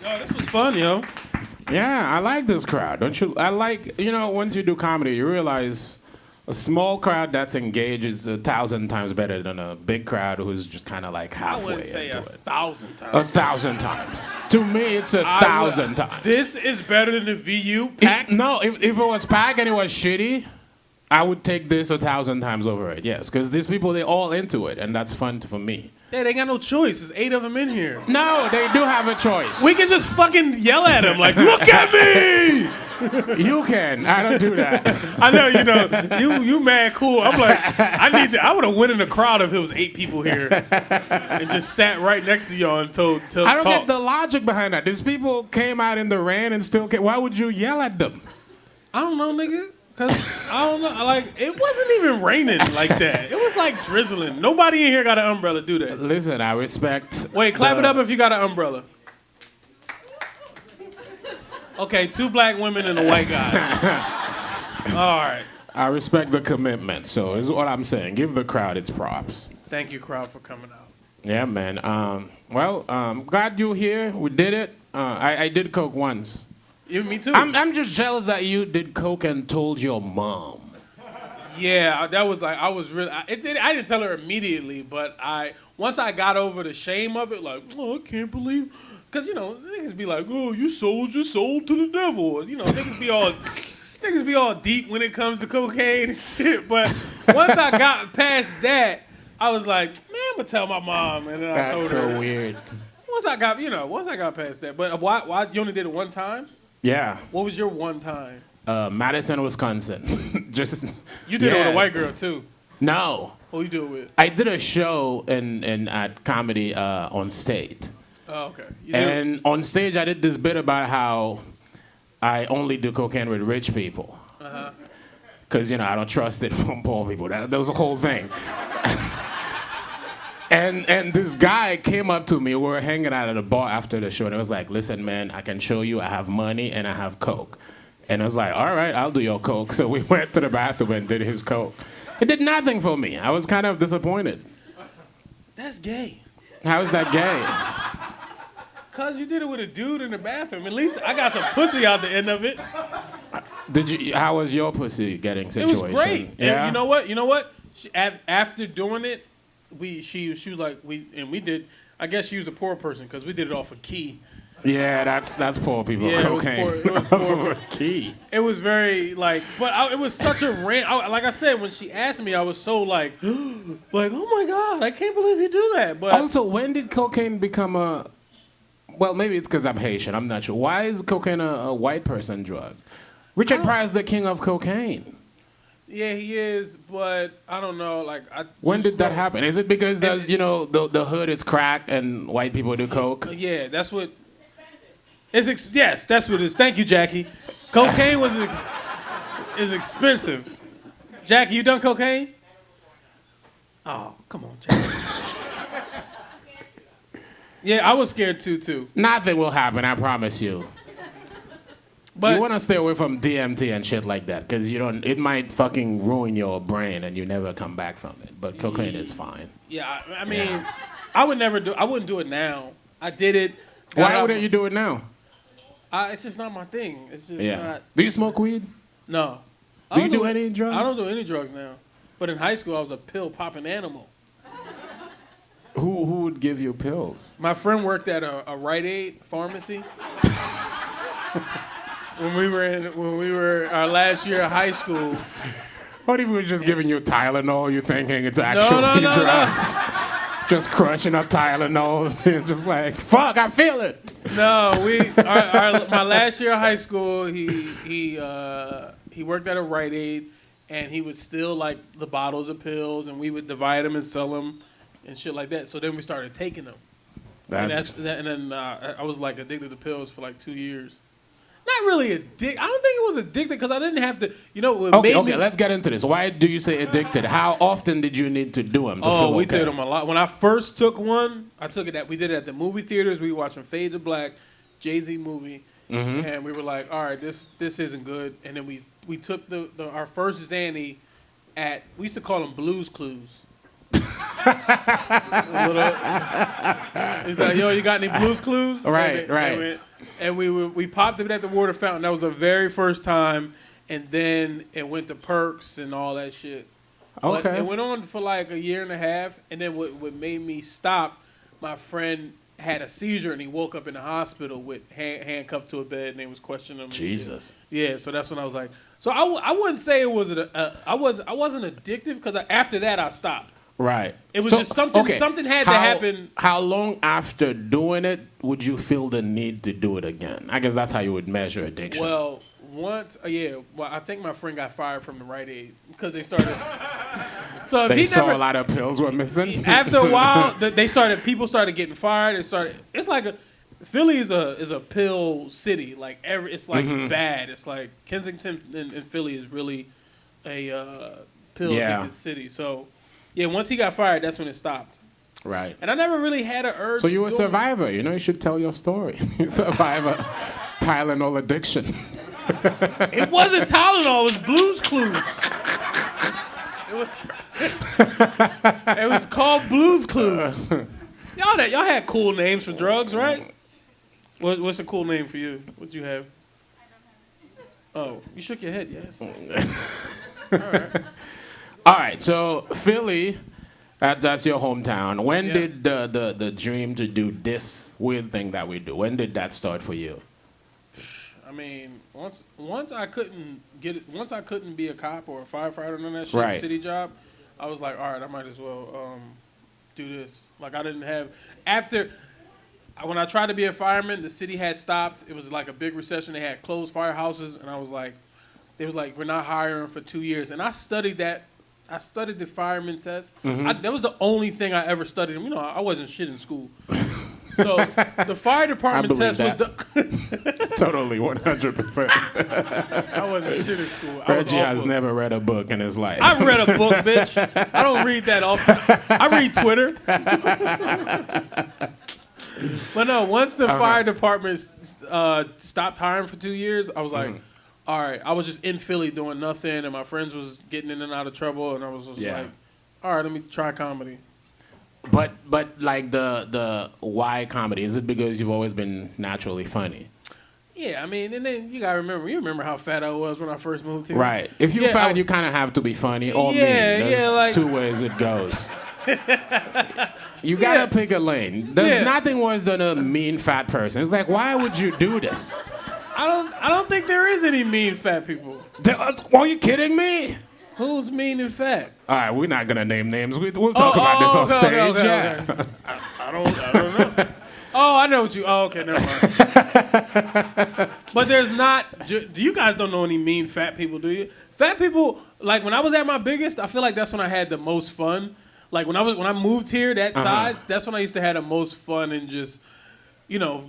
No, this was fun, yo. Yeah, I like this crowd. Don't you? I like, once you do comedy, you realize a small crowd that's engaged is 1,000 times better than a big crowd who's just kind of like I halfway wouldn't say into 1,000 times. 1,000 times. To me, it's 1,000 times. This is better than the VU packed. If it was packed and it was shitty, I would take this 1,000 times over it. Yes, because these people, they're all into it, and that's fun for me. Yeah, they ain't got no choice. There's 8 of them in here. No, they do have a choice. We can just fucking yell at them like, look at me! You can. I don't do that. I know, you mad cool. I'm like, I would have went in the crowd if it was 8 people here and just sat right next to y'all and told I don't talk. get the logic behind that. These people came out in the rain and still came. Why would you yell at them? I don't know, nigga. Cause I don't know, like it wasn't even raining like that. It was like drizzling. Nobody in here got an umbrella, do they? Listen, I respect. Wait, clap it up if you got an umbrella. Okay, 2 black women and a white guy. All right. I respect the commitment. So is what I'm saying. Give the crowd its props. Thank you, crowd, for coming out. Yeah, man. Glad you're here. We did it. I did coke once. Me too. I'm just jealous that you did coke and told your mom. Yeah, that was like I didn't tell her immediately, but once I got over the shame of it, like, oh, I can't believe, because niggas be like, oh, you sold your soul to the devil, niggas be all deep when it comes to cocaine and shit. But once I got past that, I was like, man, I'm gonna tell my mom, and then I told her. That's so weird. Once I got past that, but why you only did it one time? Yeah. What was your one time? Madison, Wisconsin. You did it with a white girl too. No. Who you do it with? I did a show at comedy on stage. Oh, okay. And on stage, I did this bit about how I only do cocaine with rich people. Because, I don't trust it from poor people. That was the whole thing. And this guy came up to me. We were hanging out at a bar after the show, and I was like, listen, man, I can show you I have money and I have coke. And I was like, all right, I'll do your coke. So we went to the bathroom and did his coke. It did nothing for me. I was kind of disappointed. That's gay. How is that gay? Cause you did it with a dude in the bathroom. At least I got some pussy out the end of it. How was your pussy getting situation? It was great. Yeah? And you know what? After doing it, she was like, we did. I guess she was a poor person because we did it off a key. Yeah, that's poor people. Yeah, cocaine. It was poor. Key. It was very it was such a rant. Like I said, when she asked me, I was so like, oh my God, I can't believe you do that. But also, when did cocaine become a? Well, maybe it's because I'm Haitian. I'm not sure. Why is cocaine a white person drug? Richard Pryor is the king of cocaine. Yeah, he is, but I don't know. When did that happen? Is it because there's the hood is crack and white people do coke? Yeah, that's what. Yes, that's what it is. Thank you, Jackie. Cocaine is expensive. Jackie, you done cocaine? Oh, come on, Jackie. Yeah, I was scared too. Nothing will happen, I promise you. But you want to stay away from DMT and shit like that because it might fucking ruin your brain and you never come back from it. But cocaine is fine. Yeah, I mean, I wouldn't do it now. I did it. Why wouldn't you do it now? It's just not my thing. It's just not. Do you smoke weed? No. Do you do any drugs? I don't do any drugs now. But in high school, I was a pill popping animal. Who would give you pills? My friend worked at a Rite Aid pharmacy. When we were our last year of high school. What if we were just giving you Tylenol? You thinking it's actually drugs? No. Just crushing up Tylenol and just like, fuck, I feel it. No, my last year of high school, he worked at a Rite Aid, and he would steal like the bottles of pills, and we would divide them and sell them and shit like that. So then we started taking them. And then I was like addicted to pills for like 2 years. Not really addicted. I don't think it was addicted because I didn't have to. Okay, let's get into this. Why do you say addicted? How often did you need to do them? We did them a lot. When I first took one, we did it at the movie theaters. We were watching Fade to Black, Jay-Z movie, and we were like, all right, this isn't good. And then we took our first Xanny we used to call them Blues Clues. He's like, yo, you got any Blues Clues? Right. And we popped it at the water fountain. That was the very first time. And then it went to perks and all that shit. Okay. But it went on for like a year and a half. And then what made me stop, my friend had a seizure and he woke up in the hospital with handcuffed to a bed and they was questioning him. Jesus. Yeah, so that's when I was like, so I wouldn't say it was I wasn't addictive because after that I stopped. Right. It was just something had to happen. How long after doing it would you feel the need to do it again? I guess that's how you would measure addiction. Well, once, I think my friend got fired from the Rite Aid because they started. So if they he saw never, a lot of pills were missing. After a while, people started getting fired. It's like Philly is a pill city. Like it's like bad. It's like Kensington and Philly is really a pill addicted city. So yeah, once he got fired, that's when it stopped. Right. And I never really had an urge. So you were a survivor. You know, you should tell your story. You survivor, Tylenol addiction. It wasn't Tylenol. It was Blue's Clues. It was called Blue's Clues. Y'all had cool names for drugs, right? What's a cool name for you? What'd you have? Oh, you shook your head, yes. All right. All right, so Philly, that's your hometown. When did the dream to do this weird thing that we do, when did that start for you? I mean, once I couldn't be a cop or a firefighter and that shit, city job, I was like, all right, I might as well do this. Like I didn't have when I tried to be a fireman, the city had stopped. It was like a big recession. They had closed firehouses, and I was like, they was like, we're not hiring for 2 years. And I studied that. I studied the fireman test. That was the only thing I ever studied. You know, I wasn't shit in school. So the fire department test was the totally 100%. I wasn't shit in school. Reggie has never read a book in his life. I read a book, bitch. I don't read that often. I read Twitter. But no, once the fire department stopped hiring for 2 years, I was like, all right. I was just in Philly doing nothing, and my friends was getting in and out of trouble, and I was just like, all right, let me try comedy. But like the why comedy? Is it because you've always been naturally funny? Yeah, I mean, and then you remember how fat I was when I first moved here. Right. If you're fat, you kind of have to be funny or mean. There's like 2 ways it goes. You gotta pick a lane. There's nothing worse than a mean fat person. It's like, why would you do this? I don't think there is any mean fat people. Are you kidding me? Who's mean and fat? All right, we're not gonna name names. We'll talk about this off stage. Okay. I don't know. Oh, I know what you. Oh, okay, never mind. But there's not. Do you guys don't know any mean fat people? Do you? Fat people, like when I was at my biggest, I feel like that's when I had the most fun. Like when I moved here, that size, that's when I used to have the most fun and just,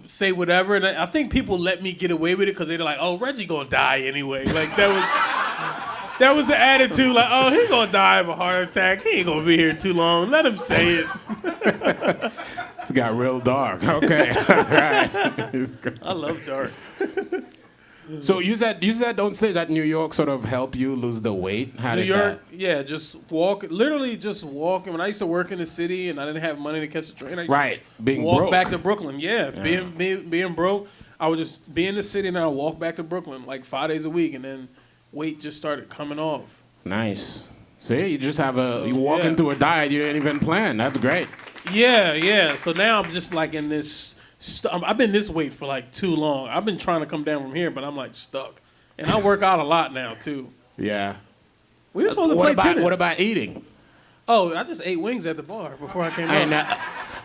say whatever. And I think people let me get away with it because they're like, "Oh, Reggie gonna die anyway." Like that was the attitude. Like, "Oh, he's gonna die of a heart attack. He ain't gonna be here too long. Let him say it." It's got real dark. Okay, all right. I love dark. So you said don't say that New York sort of helped you lose the weight. How did that? Yeah, just literally just walking. When I used to work in the city and I didn't have money to catch a train, I being walk broke. back to Brooklyn. Yeah. Being broke, I would just be in the city and I would walk back to Brooklyn like 5 days a week, and then weight just started coming off. Nice. See, you just you walk into a diet you didn't even plan. That's great. Yeah. So now I'm just like in this. I've been this weight for like too long. I've been trying to come down from here, but I'm like stuck. And I work out a lot now too. Yeah. We were supposed to play tennis. What about eating? Oh, I just ate wings at the bar before I came out.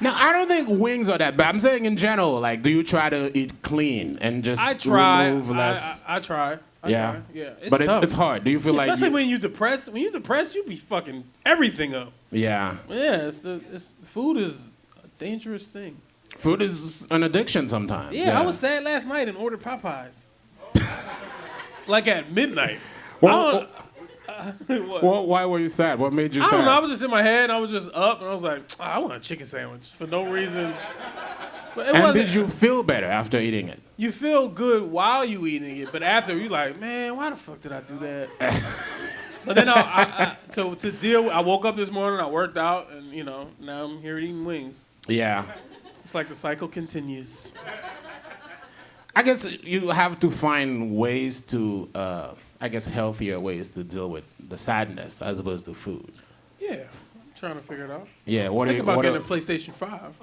Now, I don't think wings are that bad. I'm saying in general, like, do you try to eat clean and just remove less? I try. Yeah. It's tough. It's hard. Do you feel especially when you're depressed? When you're depressed, you be fucking everything up. Yeah. Yeah. Food is a dangerous thing. Food is an addiction sometimes. Yeah, I was sad last night and ordered Popeyes. Like at midnight. Why were you sad? What made you sad? I don't know. I was just in my head. I was just up, and I was like, I want a chicken sandwich for no reason. And did you feel better after eating it? You feel good while you eating it, but after you like, man, why the fuck did I do that? But then to deal with, I woke up this morning, I worked out, and now I'm here eating wings. Yeah. It's like the cycle continues. I guess you have to find ways to, I guess, healthier ways to deal with the sadness as opposed to food. Yeah, I'm trying to figure it out. Yeah, Think about getting a PlayStation 5.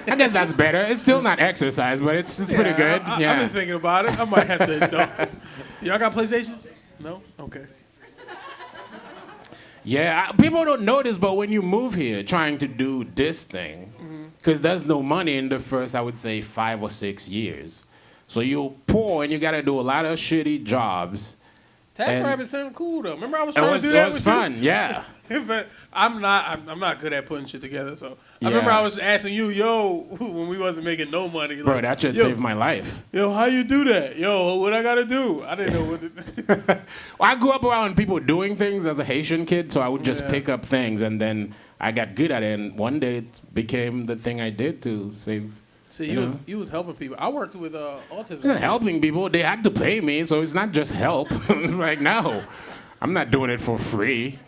I guess that's better. It's still not exercise, but it's pretty good. I've been thinking about it. I might have to. Y'all got PlayStations? No? Okay. Yeah, people don't know this, but when you move here trying to do this thing, because there's no money in the first, I would say, 5 or 6 years. So you're poor and you got to do a lot of shitty jobs. Tax Rabbit sounded cool, though. Remember I was trying to do that with you? It was fun, yeah. But I'm not good at putting shit together. So I remember I was asking you, when we wasn't making no money. Like, bro, that should save my life. Yo, how you do that? Yo, what I gotta do? I didn't know what to do. Well, I grew up around people doing things as a Haitian kid, so I would just pick up things, and then I got good at it, and one day it became the thing I did to save. See, you was helping people. I worked with autism. It's not helping people. They had to pay me, so it's not just help. It's like, no, I'm not doing it for free.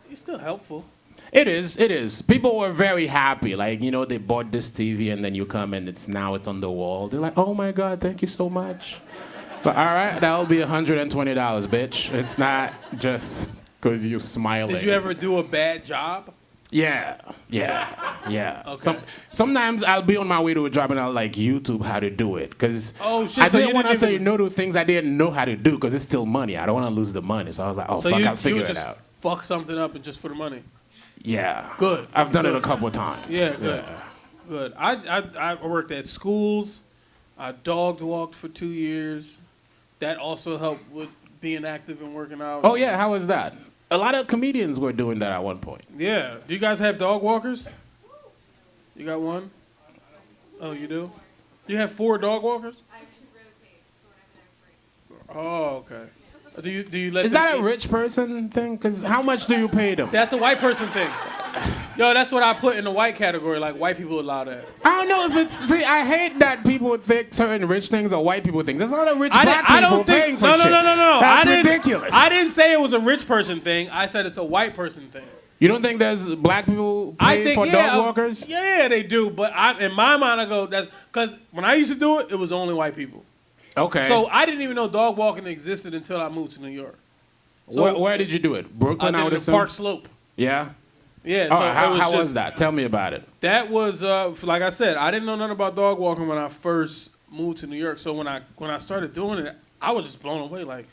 You're still helpful. It is. People were very happy. Like, they bought this TV and then you come and it's on the wall. They're like, oh my God, thank you so much. So, all right, that'll be $120, bitch. It's not just because you're smiling. Did you ever do a bad job? Yeah. Okay. Sometimes I'll be on my way to a job and I'll like YouTube how to do it. Because shit, I didn't want to say no to things I didn't know how to do because it's still money. I don't want to lose the money. So I was like, I'll figure it out. Fuck something up and just for the money. Yeah. Good. I've done it a couple of times. Yeah, good. Yeah. Good. I worked at schools. I dog walked for 2 years. That also helped with being active and working out. Oh, yeah. How was that? A lot of comedians were doing that at one point. Yeah. Do you guys have dog walkers? You got one? Oh, you do? You have 4 dog walkers? I actually rotate, so whenever Oh, okay. Do you let? Is that a rich person thing? Because how much do you pay them? That's a white person thing. Yo, that's what I put in the white category. Like white people allow that. I don't know if it's. See, I hate that people think certain rich things are white people things. There's a lot of rich black people paying for shit. No. That's ridiculous. I didn't say it was a rich person thing. I said it's a white person thing. You don't think there's black people paying for dog walkers? Yeah, they do. But in my mind, I go that's because when I used to do it, it was only white people. Okay. So I didn't even know dog walking existed until I moved to New York. So where did you do it? Brooklyn, I did it in Park Slope. Yeah? Yeah. Oh, So how was that? Tell me about it. That was, like I said, I didn't know nothing about dog walking when I first moved to New York. So when I started doing it, I was just blown away. Like,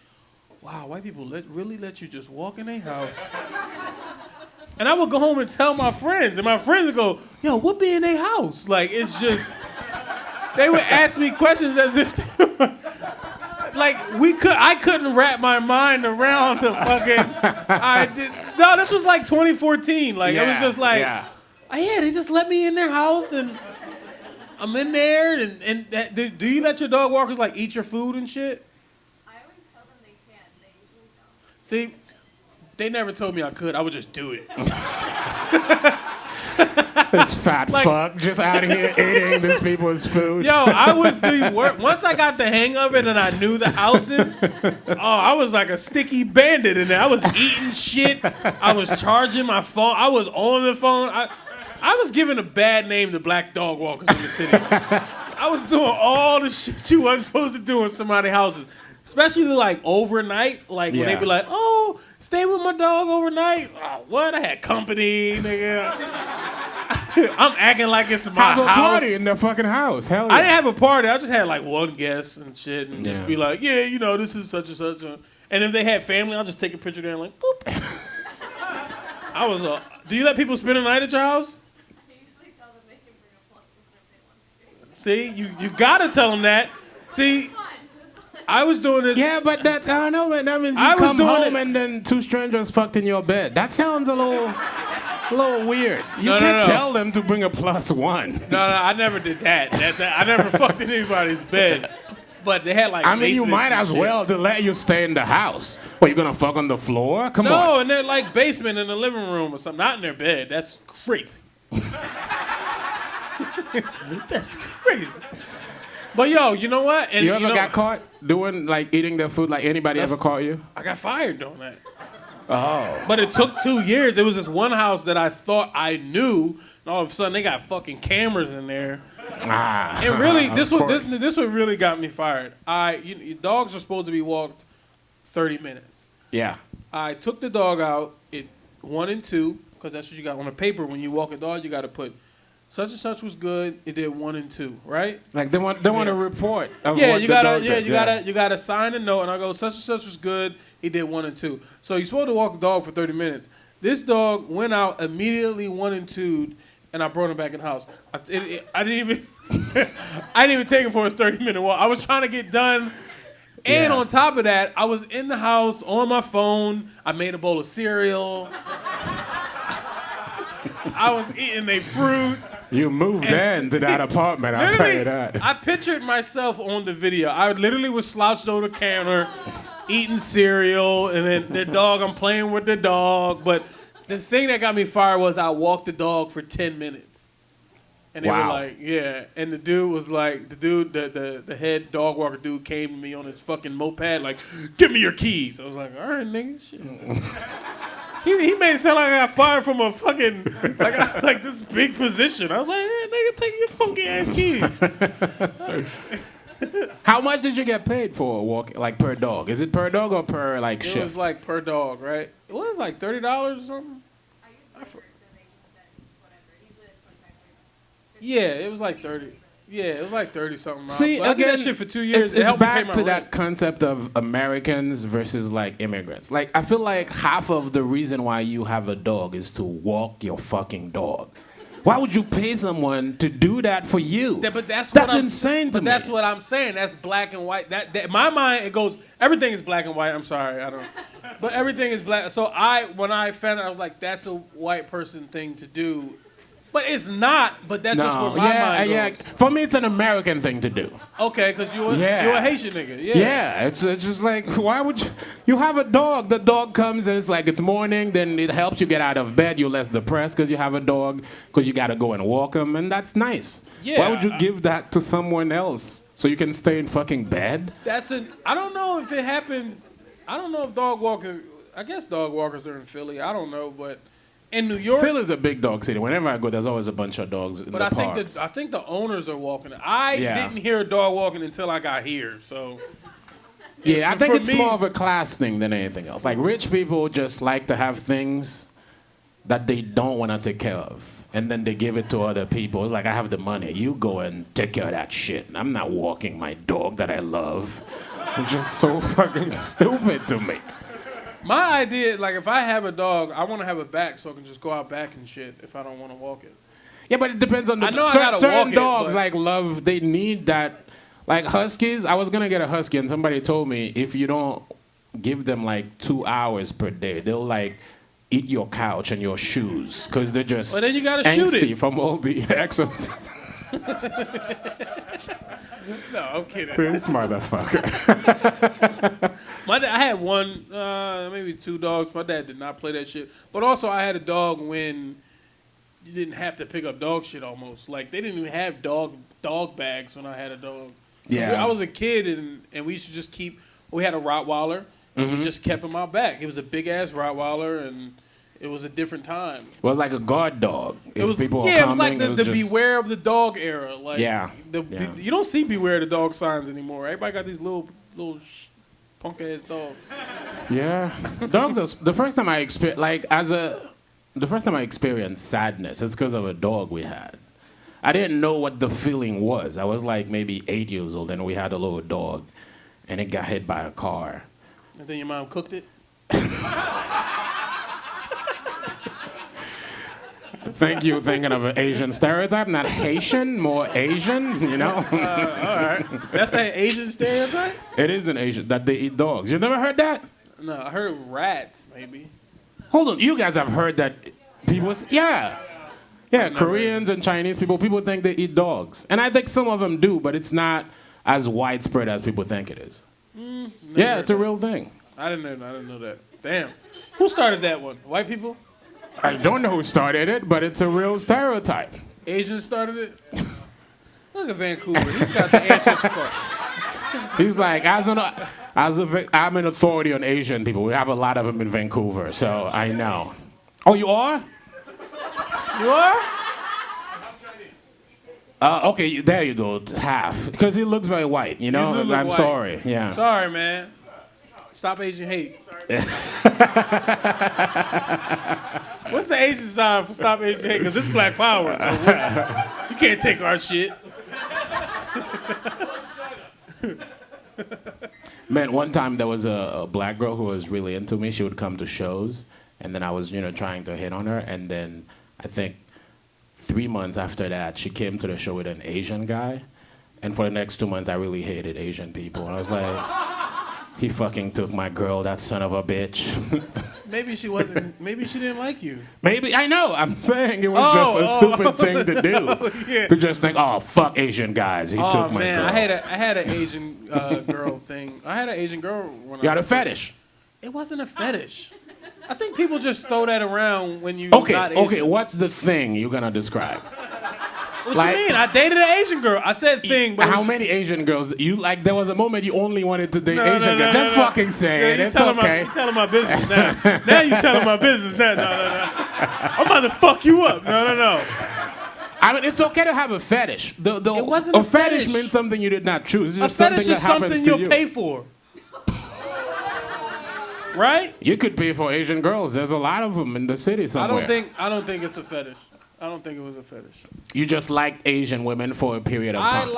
wow, white people really let you just walk in their house. And I would go home and tell my friends. And my friends would go, yo, what be in their house? Like, it's just... They would ask me questions as if they were, like I couldn't wrap my mind around the fucking. No, this was like 2014. Like it was just like, they just let me in their house and I'm in there and do you let your dog walkers like eat your food and shit? I always tell them they can. They usually don't. See, they never told me I could. I would just do it. This fat fuck just out here eating these people's food. Yo, I was doing work. Once I got the hang of it and I knew the houses, I was like a sticky bandit in there. I was eating shit. I was charging my phone. I was on the phone. I was giving a bad name to black dog walkers in the city. I was doing all the shit you wasn't supposed to do in somebody's houses. Especially like overnight, like when they be like, "Oh, stay with my dog overnight." Oh, what? I had company, nigga. I'm acting like it's my house. Have a party in the fucking house. Hell yeah. I didn't have a party. I just had like one guest and shit, and just be like, "Yeah, this is such and such." And if they had family, I'll just take a picture there and like, boop. I was do you let people spend a night at your house? I usually tell them they can bring a plus if they want to. See, you gotta tell them that. See. I was doing this. Yeah, but that's, I don't know, man. That means you come home and then 2 strangers fucked in your bed. That sounds a little weird. You can't tell them to bring a +1. No, I never did that. I never fucked in anybody's bed. But they had like I mean, you might as well to let you stay in the house. What, you gonna fuck on the floor? Come on. No, and they're like basement in the living room or something. Not in their bed. That's crazy. That's crazy. But yo, you know what? And you ever got caught doing like eating their food? Like anybody ever caught you? I got fired doing that. Oh. But it took 2 years. There was this one house that I thought I knew, and all of a sudden they got fucking cameras in there. And really, of this course. what really got me fired. Dogs are supposed to be walked 30 minutes. Yeah. I took the dog out at 1 and 2 because that's what you got on the paper. When you walk a dog, you got to put such and such was good. It did 1 and 2, right? Like they want a report of Yeah, what you the gotta dog did. you gotta sign a note, and I go such and such was good. He did 1 and 2. So you're supposed to walk the dog for 30 minutes. This dog went out immediately 1 and 2, and I brought him back in the house. I didn't even I didn't even take him for his 30-minute walk. I was trying to get done. And Yeah. on top of that, I was in the house on my phone. I made a bowl of cereal. I was eating their fruit. You moved into that apartment, I'll tell you that. I pictured myself on the video. I literally was slouched over the counter, eating cereal, and then the dog, I'm playing with the dog. But the thing that got me fired was I walked the dog for 10 minutes. And they were Wow. like, yeah. And the dude was like, the head dog walker dude came to me on his fucking moped, like, give me your keys. I was like, all right, nigga, shit. He made it sound like I got fired from a fucking, like this big position. I was like, hey, nigga, take your funky ass keys. How much did you get paid for a walk, like per dog? Is it per dog or per like It shift? was like per dog, right? It was like $30 or something. I use Uber, so they can send whatever. Usually it's 25, 30. Yeah, it was like 30. Yeah, it was like 30 something. See, but I did again, that shit for 2 years. It's it helped me pay back my to rent. that concept of Americans versus like immigrants. Like I feel like half of the reason why you have a dog is to walk your fucking dog. Why would you pay someone to do that for you? But that's insane to But me. that's what I'm saying. That's black and white. That in my mind, it goes. Everything is black and white. I'm sorry, I don't. But everything is black. So when I found it, I was like, that's a white person thing to do. But it's not. But that's just where my mind goes. For me, it's an American thing to do. Okay, because you're Yeah. a Haitian nigga. Yeah. Yeah, it's just like, why would you? You have a dog. The dog comes and it's like it's morning. Then it helps you get out of bed. You're less depressed because you have a dog. Because you got to go and walk him, and that's nice. Yeah. Why would you give that to someone else so you can stay in fucking bed? I don't know if it happens. I don't know if dog walkers. I guess dog walkers are in Philly. I don't know, but in New York. Philly's a big dog city. Whenever I go, there's always a bunch of dogs in But the I think parks. I think the owners are walking. I Yeah. didn't hear a dog walking until I got here. So Yeah, I For- think for it's me- more of a class thing than anything else. Like rich people just like to have things that they don't want to take care of, and then they give it to other people. It's like I have the money, you go and take care of that shit. I'm not walking my dog that I love. It's just so fucking stupid to me. my idea, like if I have a dog, I want to have it back so I can just go out back and shit if I don't want to walk it. Yeah, but it depends on the I know I gotta certain walk it, dogs but- like love. They need that. Like huskies, I was gonna get a husky, and somebody told me if you don't give them like 2 hours per day, they'll like eat your couch and your shoes because they're just Well, then you gotta shoot angsty it. from all the exercise. No, I'm kidding. This motherfucker. My dad, I had one, maybe 2 dogs. My dad did not play that shit. But also, I had a dog when you didn't have to pick up dog shit almost. Like they didn't even have dog bags when I had a dog. Yeah. I was a kid and we used to just keep. We had a Rottweiler. And we just kept him out back. It was a big ass Rottweiler and. It was a different time. It was like a guard dog. If It was people were it was like coming, the it was just- beware of the dog era. Like Yeah. you don't see beware of the dog signs anymore. Everybody got these little punk ass dogs. Yeah, dogs are the first time I experienced sadness. It's because of a dog we had. I didn't know what the feeling was. I was like maybe 8 years old, and we had a little dog, and it got hit by a car. And then your mom cooked it. Thank you, thinking of an Asian stereotype, not Haitian, more Asian. You know, All right, that's an Asian stereotype. it is an Asian that they eat dogs. You never heard that? No, I heard rats maybe. Hold on, you guys have heard that people? Yeah, Koreans and Chinese people think they eat dogs, and I think some of them do, but it's not as widespread as people think it is. Yeah, it's a real thing. I didn't know that. Damn, who started that one? White people? I don't know who started it, but it's a real stereotype. Asians started it. Look at Vancouver. He's got the answers for. He's like, I'm an authority on Asian people. We have a lot of them in Vancouver, so I know. Oh, you are? You are? Okay, there you go. It's half. Because he looks very white, you know? You look I'm white. sorry. Yeah. Sorry, man. Stop Asian hate. What's the Asian sign for stop Asian hate? Because it's Black Power. So you can't take our shit. Man, one time there was a black girl who was really into me. She would come to shows, and then I was, trying to hit on her. And then I think 3 months after that, she came to the show with an Asian guy. And for the next 2 months, I really hated Asian people. And I was like, he fucking took my girl, that son of a bitch. Maybe she wasn't. Maybe she didn't like you. Maybe, I know. I'm saying it was just a stupid thing to do. Yeah. To just think, oh, fuck Asian guys. He took my girl. I had an Asian girl thing. I had an Asian girl when You had a fetish. It wasn't a fetish. I think people just throw that around when you Okay, not Asian. okay. What's the thing you're gonna describe? What like- you mean? I dated an Asian girl. I said thing, but How many Asian girls you like? There was a moment you only wanted to date Asian no, girls. no, Just no. fucking say Yeah, it. you It's telling okay. you telling my business now. Now you telling my business now. No. I'm about to fuck you up. No. I mean, it's okay to have a fetish. It wasn't a fetish fetish. means something you did not choose. It's A just something fetish that is happens something to you'll you. pay for. Right? You could pay for Asian girls. There's a lot of them in the city somewhere. I don't think it's a fetish. I don't think it was a fetish. You just liked Asian women for a period of time.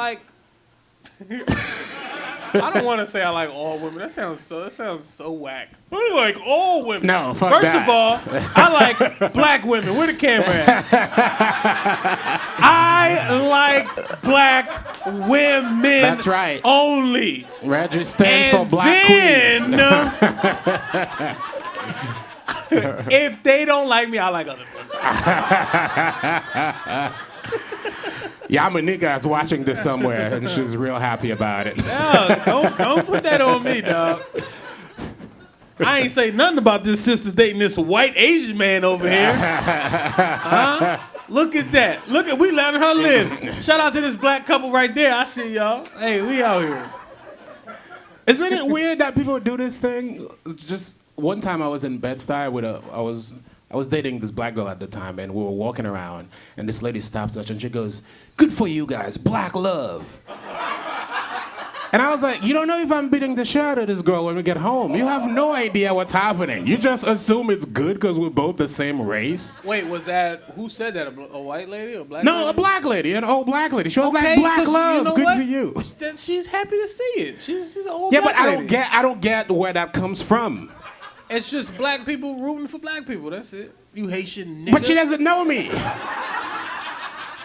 I don't want to say I like all women. That sounds so whack. I like all women. No, fuck First that. of all, I like black women. Where the camera at? I like black women. That's right. Only. Reggie stands And for black queens. If they don't like me, I like other women. Yeah, I'm a nigga that's watching this somewhere, and she's real happy about it. No, don't put that on me, dog. I ain't say nothing about this sister dating this white Asian man over here. Huh? Look at that. We letting her live. Shout out to this black couple right there. I see y'all. Hey, we out here. Isn't it weird that people do this thing? Just one time I was in Bed-Stuy with I was dating this black girl at the time, and we were walking around, and this lady stops us, and she goes, "Good for you guys, black love." And I was like, you don't know if I'm beating the shit out of this girl when we get home. You have no idea what's happening. You just assume it's good because we're both the same race. Wait, who said that? A white lady or a black lady? No, a black lady, an old black lady. She was like, black 'cause love, you know good what? for you. She's happy to see it. She's an old Yeah, black but lady. I don't get where that comes from. It's just black people rooting for black people. That's it. You Haitian nigga. But she doesn't know me.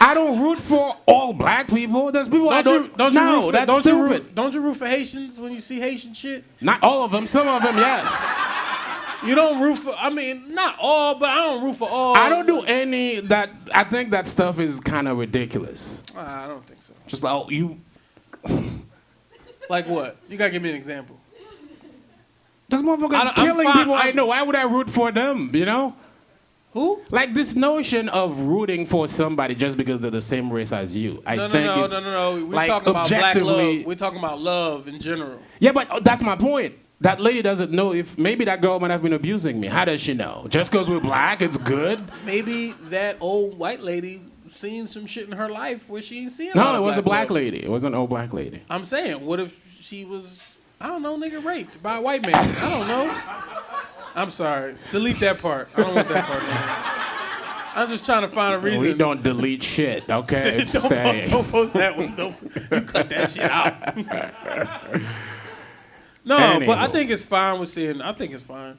I don't root for all black people. There's people I don't know. That's stupid. Don't you root for Haitians when you see Haitian shit? Not all of them. Some of them, yes. You don't root for, I mean, not all, but I don't root for all. I don't do any that. I think that stuff is kind of ridiculous. I don't think so. Just like, oh, you. Like what? You gotta give me an example. Those motherfuckers killing people I know. Why would I root for them, you know? Who? Like this notion of rooting for somebody just because they're the same race as you. I think it's No. We're like talking about black objectively. love. We're talking about love in general. Yeah, but that's my point. That lady doesn't know if maybe that girl might have been abusing me. How does she know? Just because we're black, it's good? Maybe that old white lady seen some shit in her life where she ain't seen. No, it was a black lady. It was an old black lady. I'm saying, what if she was, I don't know, nigga, raped by a white man? I don't know. I'm sorry. Delete that part. I don't want that part. Man. I'm just trying to find a reason. We don't delete shit, okay? It's staying. Don't post that one. You cut that shit out. No, Anywho. but I think it's fine with seeing. I think it's fine.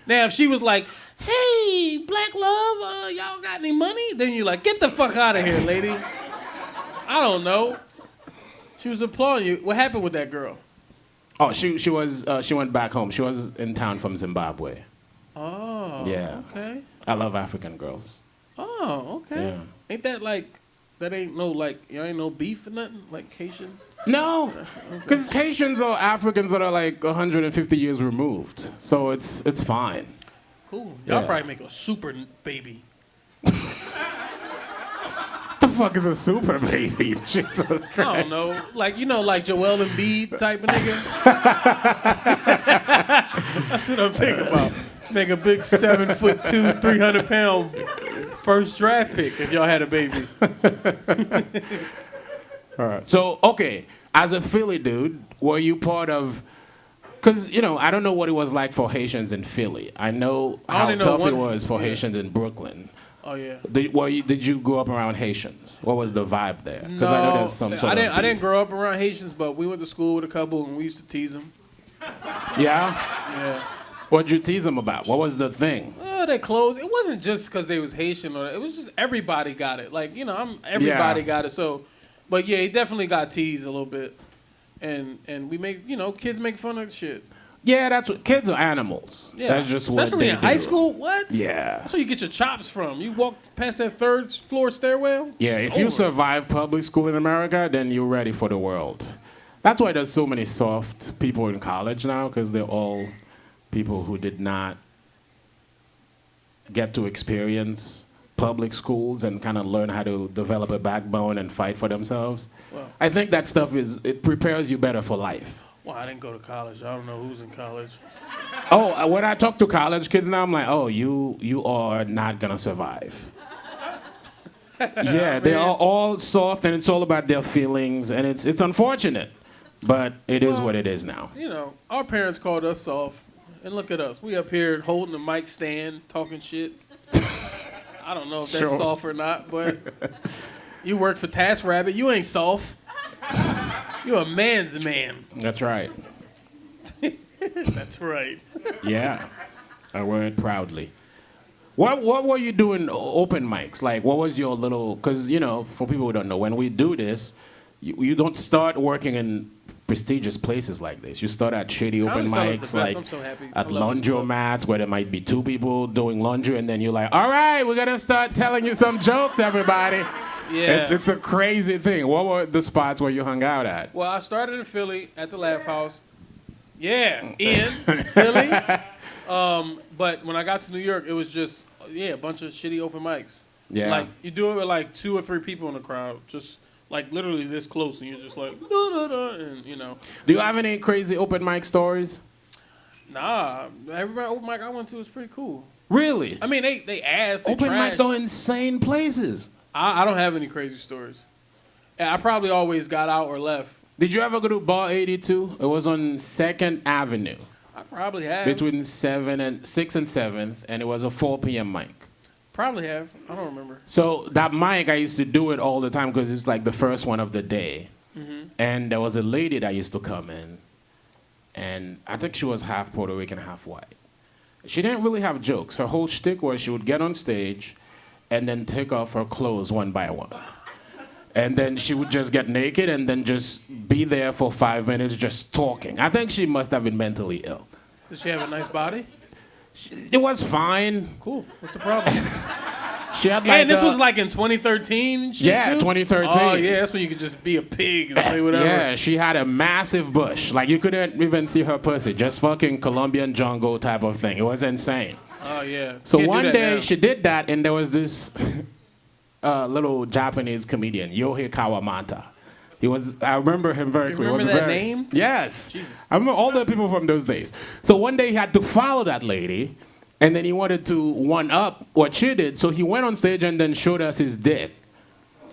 Now, if she was like, "Hey, black love, y'all got any money?" Then you're like, "Get the fuck out of here, lady." I don't know. She was applauding you. What happened with that girl? Oh, she went back home. She was in town from Zimbabwe. Oh, Yeah. Okay. I love African girls. Oh, okay. Yeah. Ain't that like? That ain't no like. You ain't no beef or nothing like Haitian. No, because Haitians are Africans that are like 150 years removed, so it's fine. Cool. Y'all Yeah. probably make a super baby. The fuck is a super baby? Jesus Christ. I don't know. Like, you know, like Joel Embiid type of nigga. That's what I'm thinking about. Make a big 7'2", 300-pound First draft pick if y'all had a baby. All right. So, okay, as a Philly dude, were you part of... Because, you know, I don't know what it was like for Haitians in Philly. I know how tough it was for Haitians in Brooklyn. Oh, yeah. Did you grow up around Haitians? What was the vibe there? Because I know there's some sort of I didn't grow up around Haitians, but we went to school with a couple, and we used to tease them. Yeah? Yeah. What'd you tease them about? What was the thing? Their clothes. It wasn't just because they was Haitian, or it was just everybody got it. Like, you know, everybody got it. So, but yeah, he definitely got teased a little bit, and we make, you know, kids make fun of shit. Yeah, that's what kids are animals. Yeah, that's just especially what in high school. What? Yeah, that's where you get your chops from. You walk past that third floor stairwell. Yeah, if you survive public school in America, then you're ready for the world. That's why there's so many soft people in college now, because they're all people who did not get to experience public schools and kind of learn how to develop a backbone and fight for themselves. Well, I think that stuff it prepares you better for life. Well, I didn't go to college. I don't know who's in college. Oh, when I talk to college kids now, I'm like, oh, you are not gonna survive. Yeah, they are all soft, and it's all about their feelings, and it's unfortunate, but it is what it is now. You know, our parents called us soft. And look at us. We up here holding the mic stand, talking shit. I don't know if that's soft or not, but you work for TaskRabbit. You ain't soft. You're a man's man. That's right. That's right. Yeah. I wear it proudly. What were you doing open mics? Like, what was your little... Because, you know, for people who don't know, when we do this, you don't start working in prestigious places like this. You start at shitty open mics, like at laundromats where there might be two people doing laundry, and then you're like, all right, we're gonna start telling you some jokes, everybody. Yeah. It's a crazy thing. What were the spots where you hung out at? Well, I started in Philly at the Laugh House. Yeah, in Philly. But when I got to New York, it was just, a bunch of shitty open mics. Yeah. Like, you do it with like 2 or 3 people in the crowd, just like literally this close, and you're just like, and you know. Do you have any crazy open mic stories? Nah, every open mic I went to was pretty cool. Really? I mean, they asked. Open mics are insane places. I don't have any crazy stories. I probably always got out or left. Did you ever go to Bar 82? It was on 2nd Avenue. I probably have. Between 6th and 7th, and it was a 4 p.m. mic. Probably have. I don't remember. So that mic, I used to do it all the time because it's like the first one of the day. Mm-hmm. And there was a lady that used to come in, and I think she was half Puerto Rican, half white. She didn't really have jokes. Her whole shtick was she would get on stage and then take off her clothes one by one. And then she would just get naked and then just be there for 5 minutes just talking. I think she must have been mentally ill. Did she have a nice body? It was fine. Cool. What's the problem? She had like this was like in 2013 and shit, yeah, too? 2013. Oh, yeah, that's when you could just be a pig and say whatever. Yeah, she had a massive bush. Like, you couldn't even see her pussy. Just fucking Colombian jungle type of thing. It was insane. Oh, yeah. So one day, she did that, and there was this little Japanese comedian, Yohei Tawamanta. I remember him very clearly. You remember that name? Yes. Jesus. I remember all the people from those days. So one day he had to follow that lady, and then he wanted to one-up what she did, so he went on stage and then showed us his dick.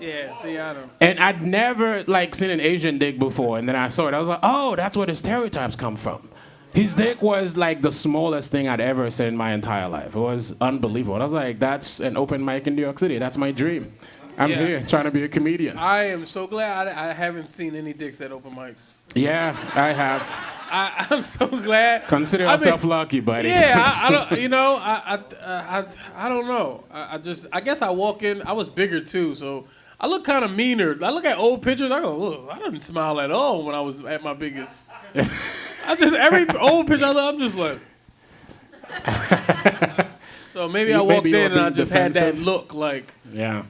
Yeah, see, I don't. And I'd never, seen an Asian dick before, and then I saw it. I was like, oh, that's where the stereotypes come from. His dick was, the smallest thing I'd ever seen in my entire life. It was unbelievable. I was like, that's an open mic in New York City. That's my dream. I'm here trying to be a comedian. I am so glad I haven't seen any dicks at open mics. Yeah, I have. I'm so glad. Consider yourself lucky, buddy. Yeah, I don't. You know, I don't know. I guess I walk in. I was bigger too, so I look kind of meaner. I look at old pictures. I go, I didn't smile at all when I was at my biggest. Every old picture I look, I'm just like. So maybe I walked in and I just defensive. Had that look like, yeah,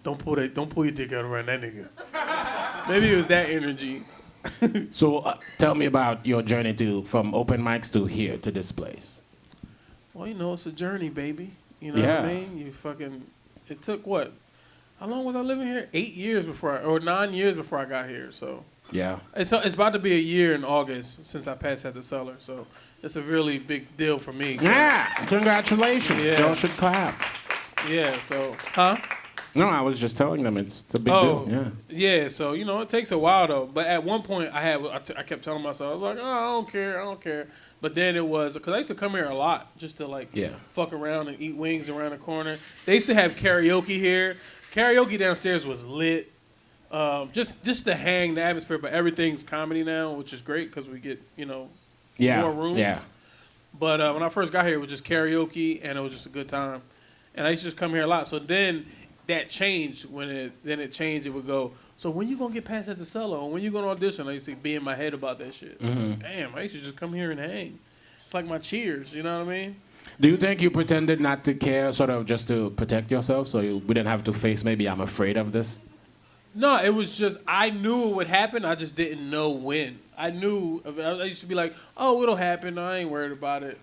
don't pull your dick out around that nigga. Maybe it was that energy. So tell me about your journey from open mics to here to this place. Well, it's a journey, baby. You know what I mean? It took what? How long was I living here? 8 years or 9 years before I got here. So yeah, it's about to be a year in August since I passed at the Cellar. So it's a really big deal for me. Yeah, congratulations. Yeah. Y'all should clap. Yeah. So, huh? No, I was just telling them it's a big Oh, deal. Yeah. yeah. So it takes a while though. But at one point, I kept telling myself, I was like, oh, I don't care. But then it was because I used to come here a lot just to fuck around and eat wings around the corner. They used to have karaoke here. Karaoke downstairs was lit. Just to hang the atmosphere, but everything's comedy now, which is great because we get more rooms. Yeah. But when I first got here, it was just karaoke, and it was just a good time. And I used to just come here a lot. So then that changed when it changed. It would go, so when you gonna get past at the Cellar? Or when you gonna audition? I used to be in my head about that shit. Mm-hmm. Damn, I used to just come here and hang. It's like my cheers, you know what I mean? Do you think you pretended not to care, sort of just to protect yourself, so you wouldn't have to face maybe I'm afraid of this? No, it was just I knew it would happen. I just didn't know when. I knew. I used to be like, "Oh, it'll happen. I ain't worried about it."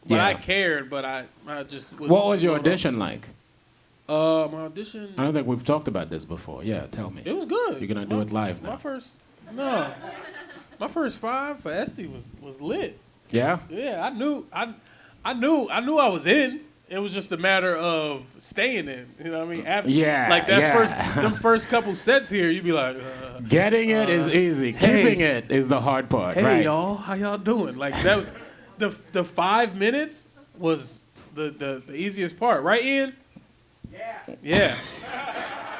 But I cared. But I just. What was your audition like? My audition. I don't think we've talked about this before. Yeah, tell me. It was good. You're gonna do it live now. My first 5 for Esty was lit. Yeah. Yeah, I knew I was in. It was just a matter of staying in. You know what I mean? After, like them first couple sets here, you'd be like, getting it is easy. Keeping it is the hard part. Hey right? y'all, how y'all doing? Like that was the 5 minutes was the easiest part, right, Ian? Yeah.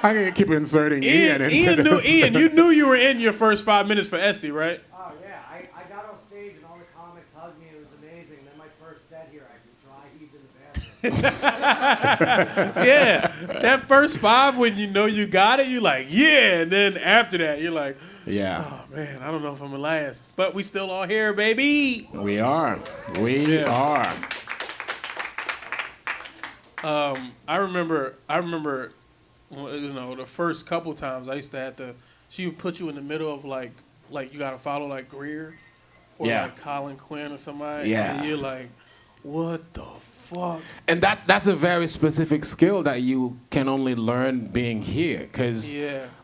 I can keep inserting Ian into this. Ian, you knew you were in your first 5 minutes for Esty, right? Oh yeah, I got off stage and all the comics hugged me. It was amazing. And then my first set here, I dry heaved in the bathroom. Yeah, that first 5 when you know you got it, you're like, yeah, and then after that, you're like, yeah. Oh man, I don't know if I'm gonna last, but we still all here, baby. We are. We are. I remember, the first couple times I used to have to. She would put you in the middle of like you gotta follow like Greer or like Colin Quinn or somebody. Yeah. And you're like, what the fuck? And that's a very specific skill that you can only learn being here. Because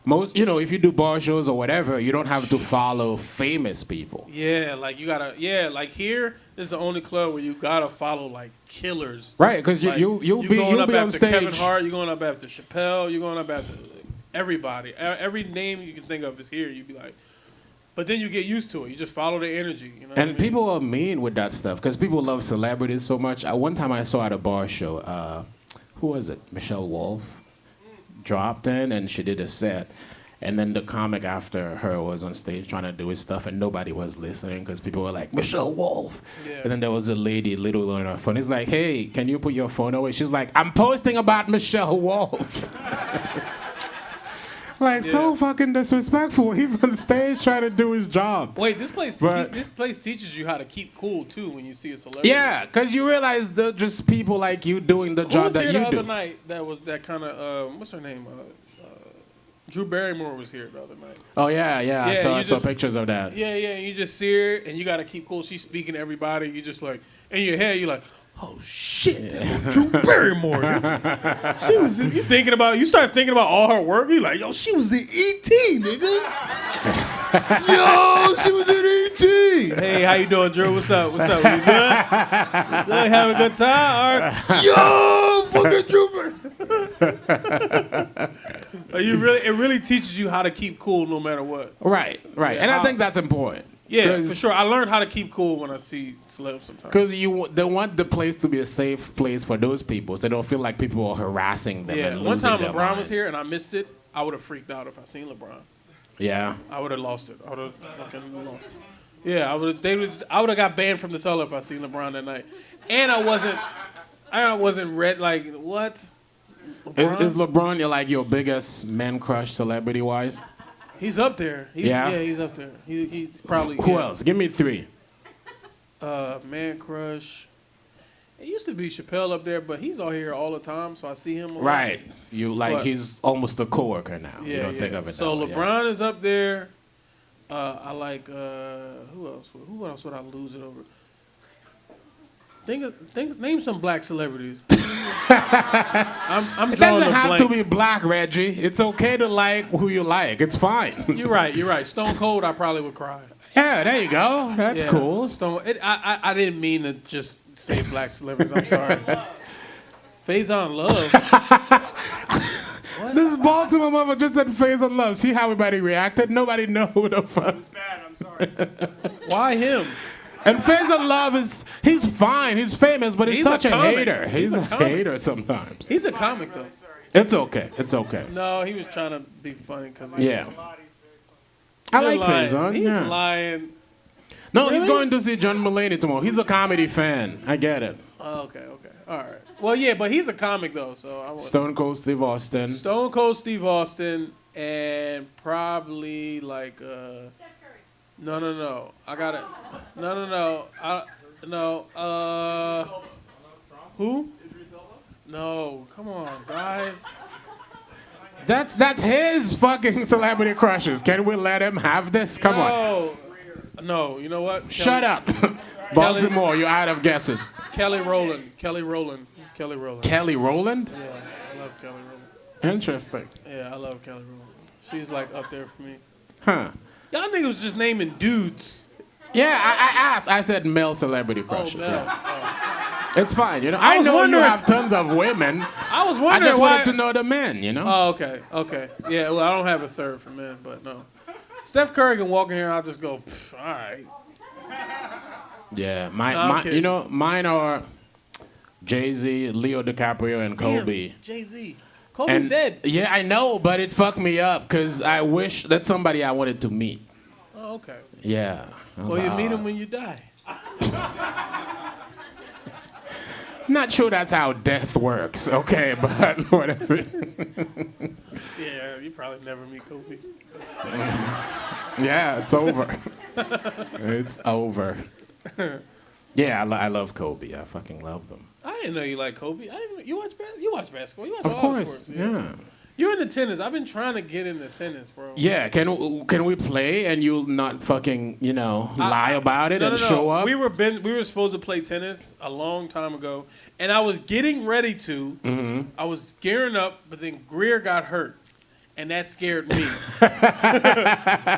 most, if you do bar shows or whatever, you don't have to follow famous people. Yeah, like you gotta. Yeah, like here, this is the only club where you gotta follow like killers. Right, because like, you'll be on stage. Kevin Hart, you're going up after Chappelle, you're going up after everybody. Every name you can think of is here. You'd be like, but then you get used to it. You just follow the energy. You know what I mean? People are mean with that stuff because people love celebrities so much. One time I saw at a bar show, who was it? Michelle Wolf dropped in and she did a set. And then the comic after her was on stage trying to do his stuff, and nobody was listening because people were like, Michelle Wolf. Yeah. And then there was a lady little on her phone. He's like, hey, can you put your phone away? She's like, I'm posting about Michelle Wolf. So fucking disrespectful. He's on stage trying to do his job. Wait, this place teaches you how to keep cool, too, when you see a celebrity. Yeah, because you realize they're just people like you doing the job that you do. Who was here the other night that was that kind of, what's her name? Drew Barrymore was here the other night. Oh, yeah. I saw pictures of that. Yeah, you just see her, and you got to keep cool. She's speaking to everybody. You just like, in your head, you're like, oh, shit, that was Drew Barrymore. She was, you start thinking about all her work. You're like, yo, she was in E.T., nigga. Yo, she was in E.T. Hey, how you doing, Drew? What's up? You good? You good? Having a good time? All right. Yo, fucking Drew Barrymore. It really teaches you how to keep cool no matter what. Right. Yeah, and I think that's important. Yeah, for sure. I learned how to keep cool when I see celebs sometimes. Because they want the place to be a safe place for those people, so they don't feel like people are harassing them. Yeah, and one time their LeBron minds. was here and I missed it. I would have freaked out if I seen LeBron. Yeah. I would have lost it. I would have fucking lost it. Yeah, I would have got banned from the Cellar if I seen LeBron that night. And I wasn't red. Like what? Is LeBron your biggest man crush celebrity wise? He's up there. He's up there. He's probably. Who else? Give me 3. Man crush. It used to be Chappelle up there, but he's out here all the time, so I see him a lot. Right. He's almost a coworker now. Yeah, you don't think of it so that way, LeBron is up there. I like who else? Who else would I lose it over? Name some black celebrities. I'm It drawing doesn't a have blank. to be black, Reggie. It's okay to like who you like. It's fine. You're right. Stone Cold, I probably would cry. Yeah, there you go. That's cool. I didn't mean to just say black celebrities. I'm sorry. Faison Love. This Baltimore mother just said Phase of Love. See how everybody reacted? Nobody know who the fuck. Bad, I'm sorry. Why him? And Phase of Love he's fine. He's famous, but he's such a comic. hater. He's a hater sometimes. He's a comic though. It's okay. It's okay. No, he was trying to be funny because Yeah. I like lying. Faison. He's Yeah. lying. No, he's Really? going to see John Mulaney tomorrow. He's a comedy fan. I get it. Oh, okay. All right. Well, yeah, but he's a comic though, so I want Stone Cold Steve Austin. Stone Cold Steve Austin and probably like Steph Curry. no. I got it. No. Who? No, come on, guys. That's his fucking celebrity crushes. Can we let him have this? Come on. No, you know what? Shut up. Baltimore, you're out of guesses. Kelly Rowland. Kelly Rowland? Yeah, I love Kelly Rowland. Interesting. Yeah, I love Kelly Rowland. She's like up there for me. Huh. Y'all niggas was just naming dudes. Yeah, I asked. I said male celebrity crushes. Oh, no. Yeah. It's fine, you know. I I was know wondering- you have tons of women. I was I wondering just why. wanted to know the men, you know. Oh, okay. Yeah, well, I don't have a third for men, but no. Steph Curry can walk in here, I'll just go, all right. Yeah, I'm kidding. you know, mine are Jay-Z, Leo DiCaprio, and Kobe. Jay-Z. Kobe's And dead. yeah, I know, but it fucked me up because I wish that's somebody I wanted to meet. Oh, okay. Yeah. I was Well, you like, meet "Oh." him when you die. Not sure that's how death works, okay, but whatever. Yeah, you probably never meet Kobe. Yeah, it's over. It's over. Yeah, I love Kobe. I fucking love them. I didn't know you like Kobe. You watch basketball. You watch Of all course, sports. yeah. You're into tennis. I've been trying to get into tennis, bro. Yeah, can we play and you'll not fucking, lie about it No. show up? We were supposed to play tennis a long time ago, and I was getting ready to. Mm-hmm. I was gearing up, but then Greer got hurt, and that scared me.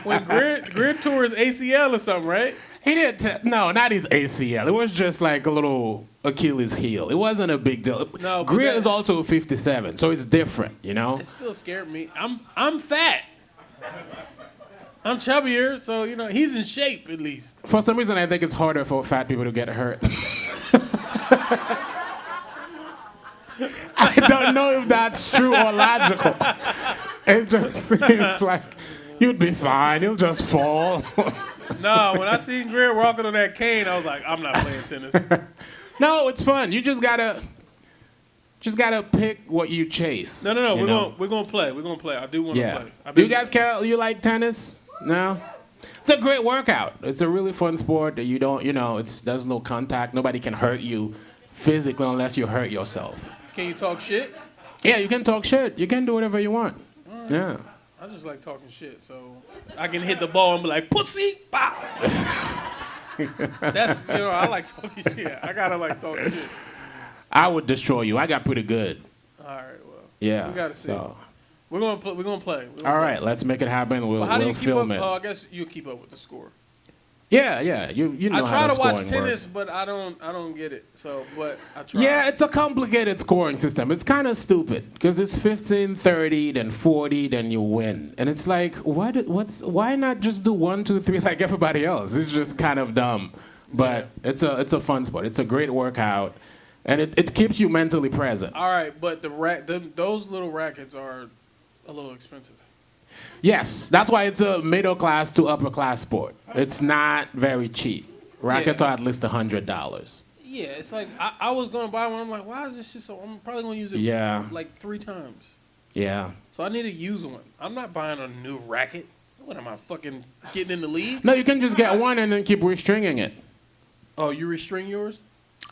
When Greer tore his ACL or something, right? He didn't. No, not his ACL. It was just like a little Achilles heel. It wasn't a big deal. No, but Greer that- is also 57, so it's different, It still scared me. I'm fat. I'm chubbier, so he's in shape at least. For some reason, I think it's harder for fat people to get hurt. I don't know if that's true or logical. It just seems like you'd be fine. You'll just fall. No, when I seen Greer walking on that cane, I was like, I'm not playing tennis. No, it's fun. You just gotta pick what you chase. No. you know? We're gonna play. I do want to Yeah. play. Do you guys care? You like tennis? No. It's a great workout. It's a really fun sport that you don't. There's no contact. Nobody can hurt you physically unless you hurt yourself. Can you talk shit? Yeah, you can talk shit. You can do whatever you want. Yeah. I just like talking shit, so I can hit the ball and be like, pussy, pow. That's I like talking shit. I gotta like talking shit. I would destroy you. I got pretty good. All right, well, Yeah. we gotta see. so- We're gonna play. All right, let's make it happen. We'll How do you keep up? film it. I guess you keep up with the score. Yeah. You know I how try the to watch scoring tennis, works. but I don't get it. So, but I try. Yeah, it's a complicated scoring system. It's kind of stupid because it's 15, 30, then 40, then you win. And it's like, why not just do 1, 2, 3 like everybody else? It's just kind of dumb. But it's a fun sport. It's a great workout, and it keeps you mentally present. All right, but those little rackets are a little expensive. Yes, that's why it's a middle class to upper class sport. It's not very cheap. Rackets Yeah. are at least $100. Yeah, it's like I was gonna buy one. I'm like, why is this shit so? I'm probably gonna use it Yeah. like 3 times. Yeah. So I need to use one. I'm not buying a new racket. What am I fucking getting in the league? No, you can just get one and then keep restringing it. Oh, you restring yours?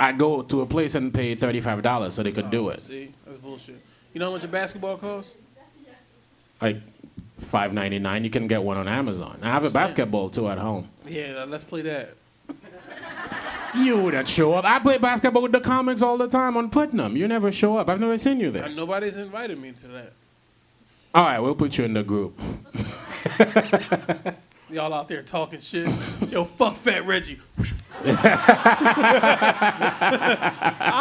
I go to a place and pay $35 so they could do it. See, that's bullshit. You know how much a basketball costs? Like $5.99. You can get one on Amazon. I have a basketball too at home. Yeah, let's play that. You wouldn't show up. I play basketball with the comics all the time on Putnam. You never show up. I've never seen you there. Nobody's invited me to that. All right, we'll put you in the group. Y'all out there talking shit. Yo, fuck Fat Reggie. I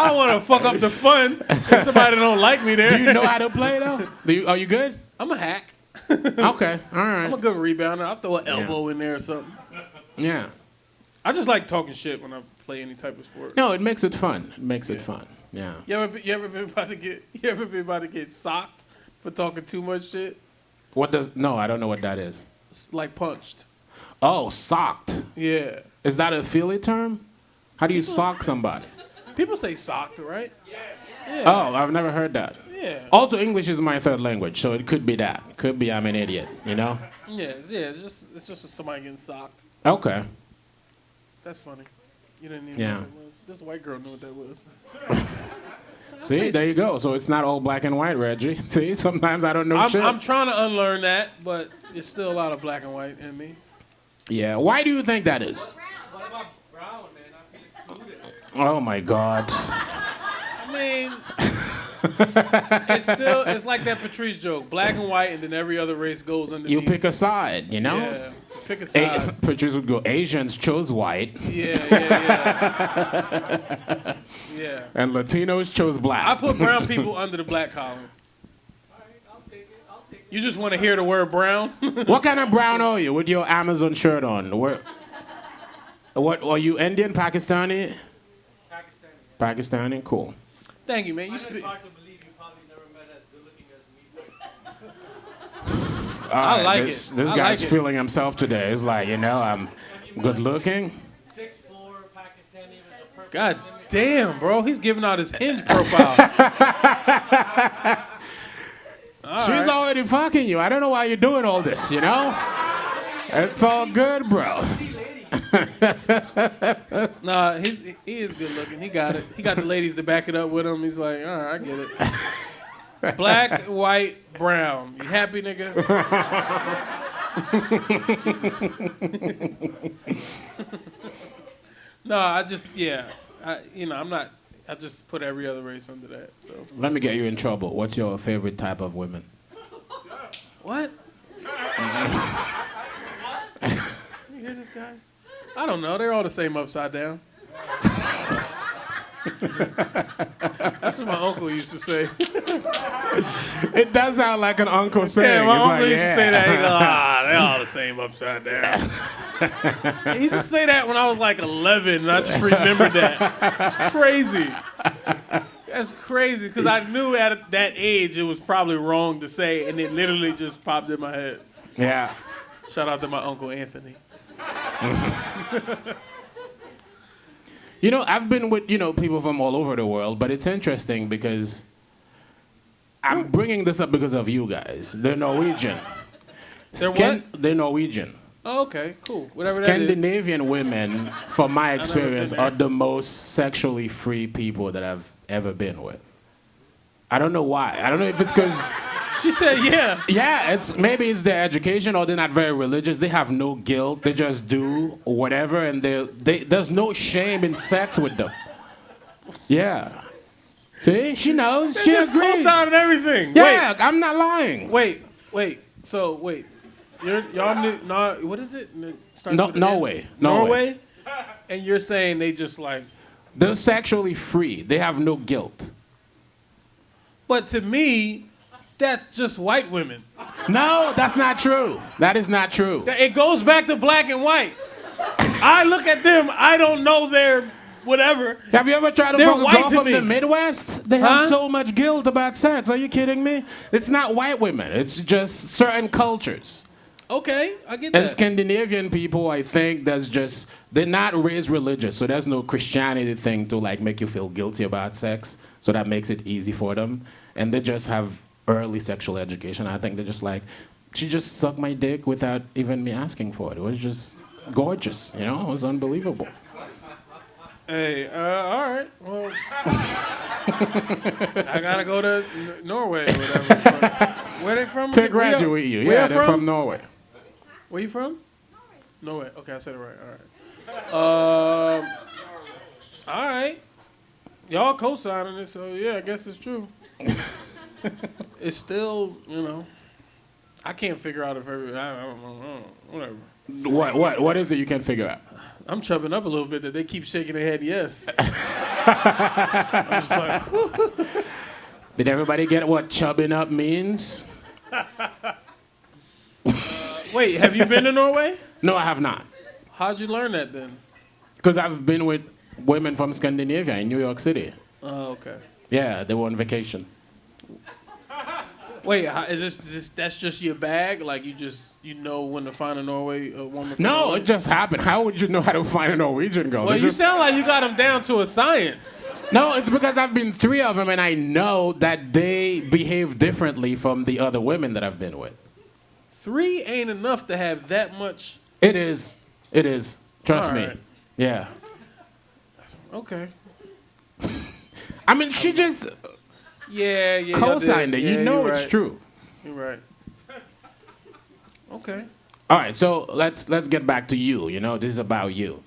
don't want to fuck up the fun if somebody don't like me there. Do you know how to play though? Are you good? I'm a hack. Okay, all right. I'm a good rebounder. I'll throw an elbow in there or something. Yeah. I just like talking shit when I play any type of sport. No, it makes it fun. It makes it fun. Yeah. You ever been about to get socked for talking too much shit? No, I don't know what that is. It's like punched. Oh, socked. Yeah. Is that a Philly term? How do you sock somebody? People say socked, right? Yeah. Oh, I've never heard that. Yeah. Also, English is my third language, so it could be that. Could be I'm an idiot, you know? Yeah. It's just somebody getting socked. Okay. That's funny. You didn't even Yeah. know what that was. This white girl knew what that was. See, there you go. So it's not all black and white, Reggie. See, sometimes I don't know shit. I'm trying to unlearn that, but there's still a lot of black and white in me. Yeah. Why do you think that is? What about brown, man? I feel excluded. Oh my God. I mean, it's like that Patrice joke, black and white, and then every other race goes underneath. You pick a side, you know? Yeah, pick a side. Patrice would go, Asians chose white. Yeah. Yeah. And Latinos chose black. I put brown people under the black column. All right, I'll take it. You just want to hear the word brown? What kind of brown are you with your Amazon shirt on? What are you, Indian, Pakistani? Pakistani, cool. Thank you, man. It's hard to believe you probably never met as good looking as me. I like this, it. This I guy's like it. feeling himself today. It's like, I'm good looking. 6'4", Pakistani with a perfect God limit. damn, bro. He's giving out his Hinge profile. She's already fucking you. I don't know why you're doing all this, you know? It's all good, bro. Nah, he is good looking. He got it. He got the ladies to back it up with him. He's like, all right, I get it. Black, white, brown. You happy, nigga? No, I just, I'm not. I just put every other race under that. So Let me get you in trouble. What's your favorite type of women? what? You hear this guy? I don't know. They're all the same upside down. That's what my uncle used to say. It does sound like an uncle saying. Yeah, my It's uncle like, used to say that. He go, they're all the same upside down. He used to say that when I was like 11, and I just remembered that. It's crazy. That's crazy, because I knew at that age it was probably wrong to say, and it literally just popped in my head. Yeah. Shout out to my Uncle Anthony. I've been with, people from all over the world, but it's interesting because I'm bringing this up because of you guys. They're Norwegian. They're what? They're Norwegian. Oh, okay, cool. Whatever that is. Scandinavian women, from my experience, been there. are the most sexually free people that I've ever been with. I don't know why. I don't know if it's because... She said, yeah. Yeah, maybe it's their education, or they're not very religious. They have no guilt. They just do whatever, and there's no shame in sex with them. Yeah. See, she knows. They She just agrees. co-signed everything. Yeah, I'm not lying. Wait. So, wait. What is it? It starts with an N? Norway. Norway? And you're saying they just like... They're sexually free. They have no guilt. But to me, that's just white women. No, that's not true. That is not true. It goes back to black and white. I look at them, I don't know their whatever. Have you ever tried to They're fuck a white girl to from me. the Midwest? They have so much guilt about sex. Are you kidding me? It's not white women. It's just certain cultures. Okay, I get And that. Scandinavian people, I think they're not raised religious, so there's no Christianity thing to like make you feel guilty about sex, so that makes it easy for them. And they just have early sexual education. I think they're just like, she just sucked my dick without even me asking for it. It was just gorgeous, it was unbelievable. Hey, all right. Well, I gotta go to Norway or whatever. Where they from? Take Reggie with you. Where Yeah, they're from Norway. Where you from? Norway. Okay, I said it right. All right. Y'all co-signing it, so yeah, I guess it's true. It's still, I can't figure out if I don't know, whatever. What is it you can figure out? I'm chubbing up a little bit that they keep shaking their head yes. I'm just like, whew. Did everybody get what chubbing up means? Wait, have you been to Norway? No, I have not. How'd you learn that then? Because I've been with women from Scandinavia in New York City. Oh, okay. Yeah, they were on vacation. Wait, is this that's just your bag? Like you know when to find a Norway woman? From No, Norway? it just happened. How would you know how to find a Norwegian girl? Well, They you just- sound like you got them down to a science. No, it's because I've been 3 of them, and I know that they behave differently from the other women that I've been with. 3 ain't enough to have that much. It is. It is. Trust All me. right. Yeah. Okay. I mean, she just Yeah, y'all co-signed did. it. Yeah, You know you're it's right. true. You're right. Okay. All right, so let's get back to you. You know, this is about you.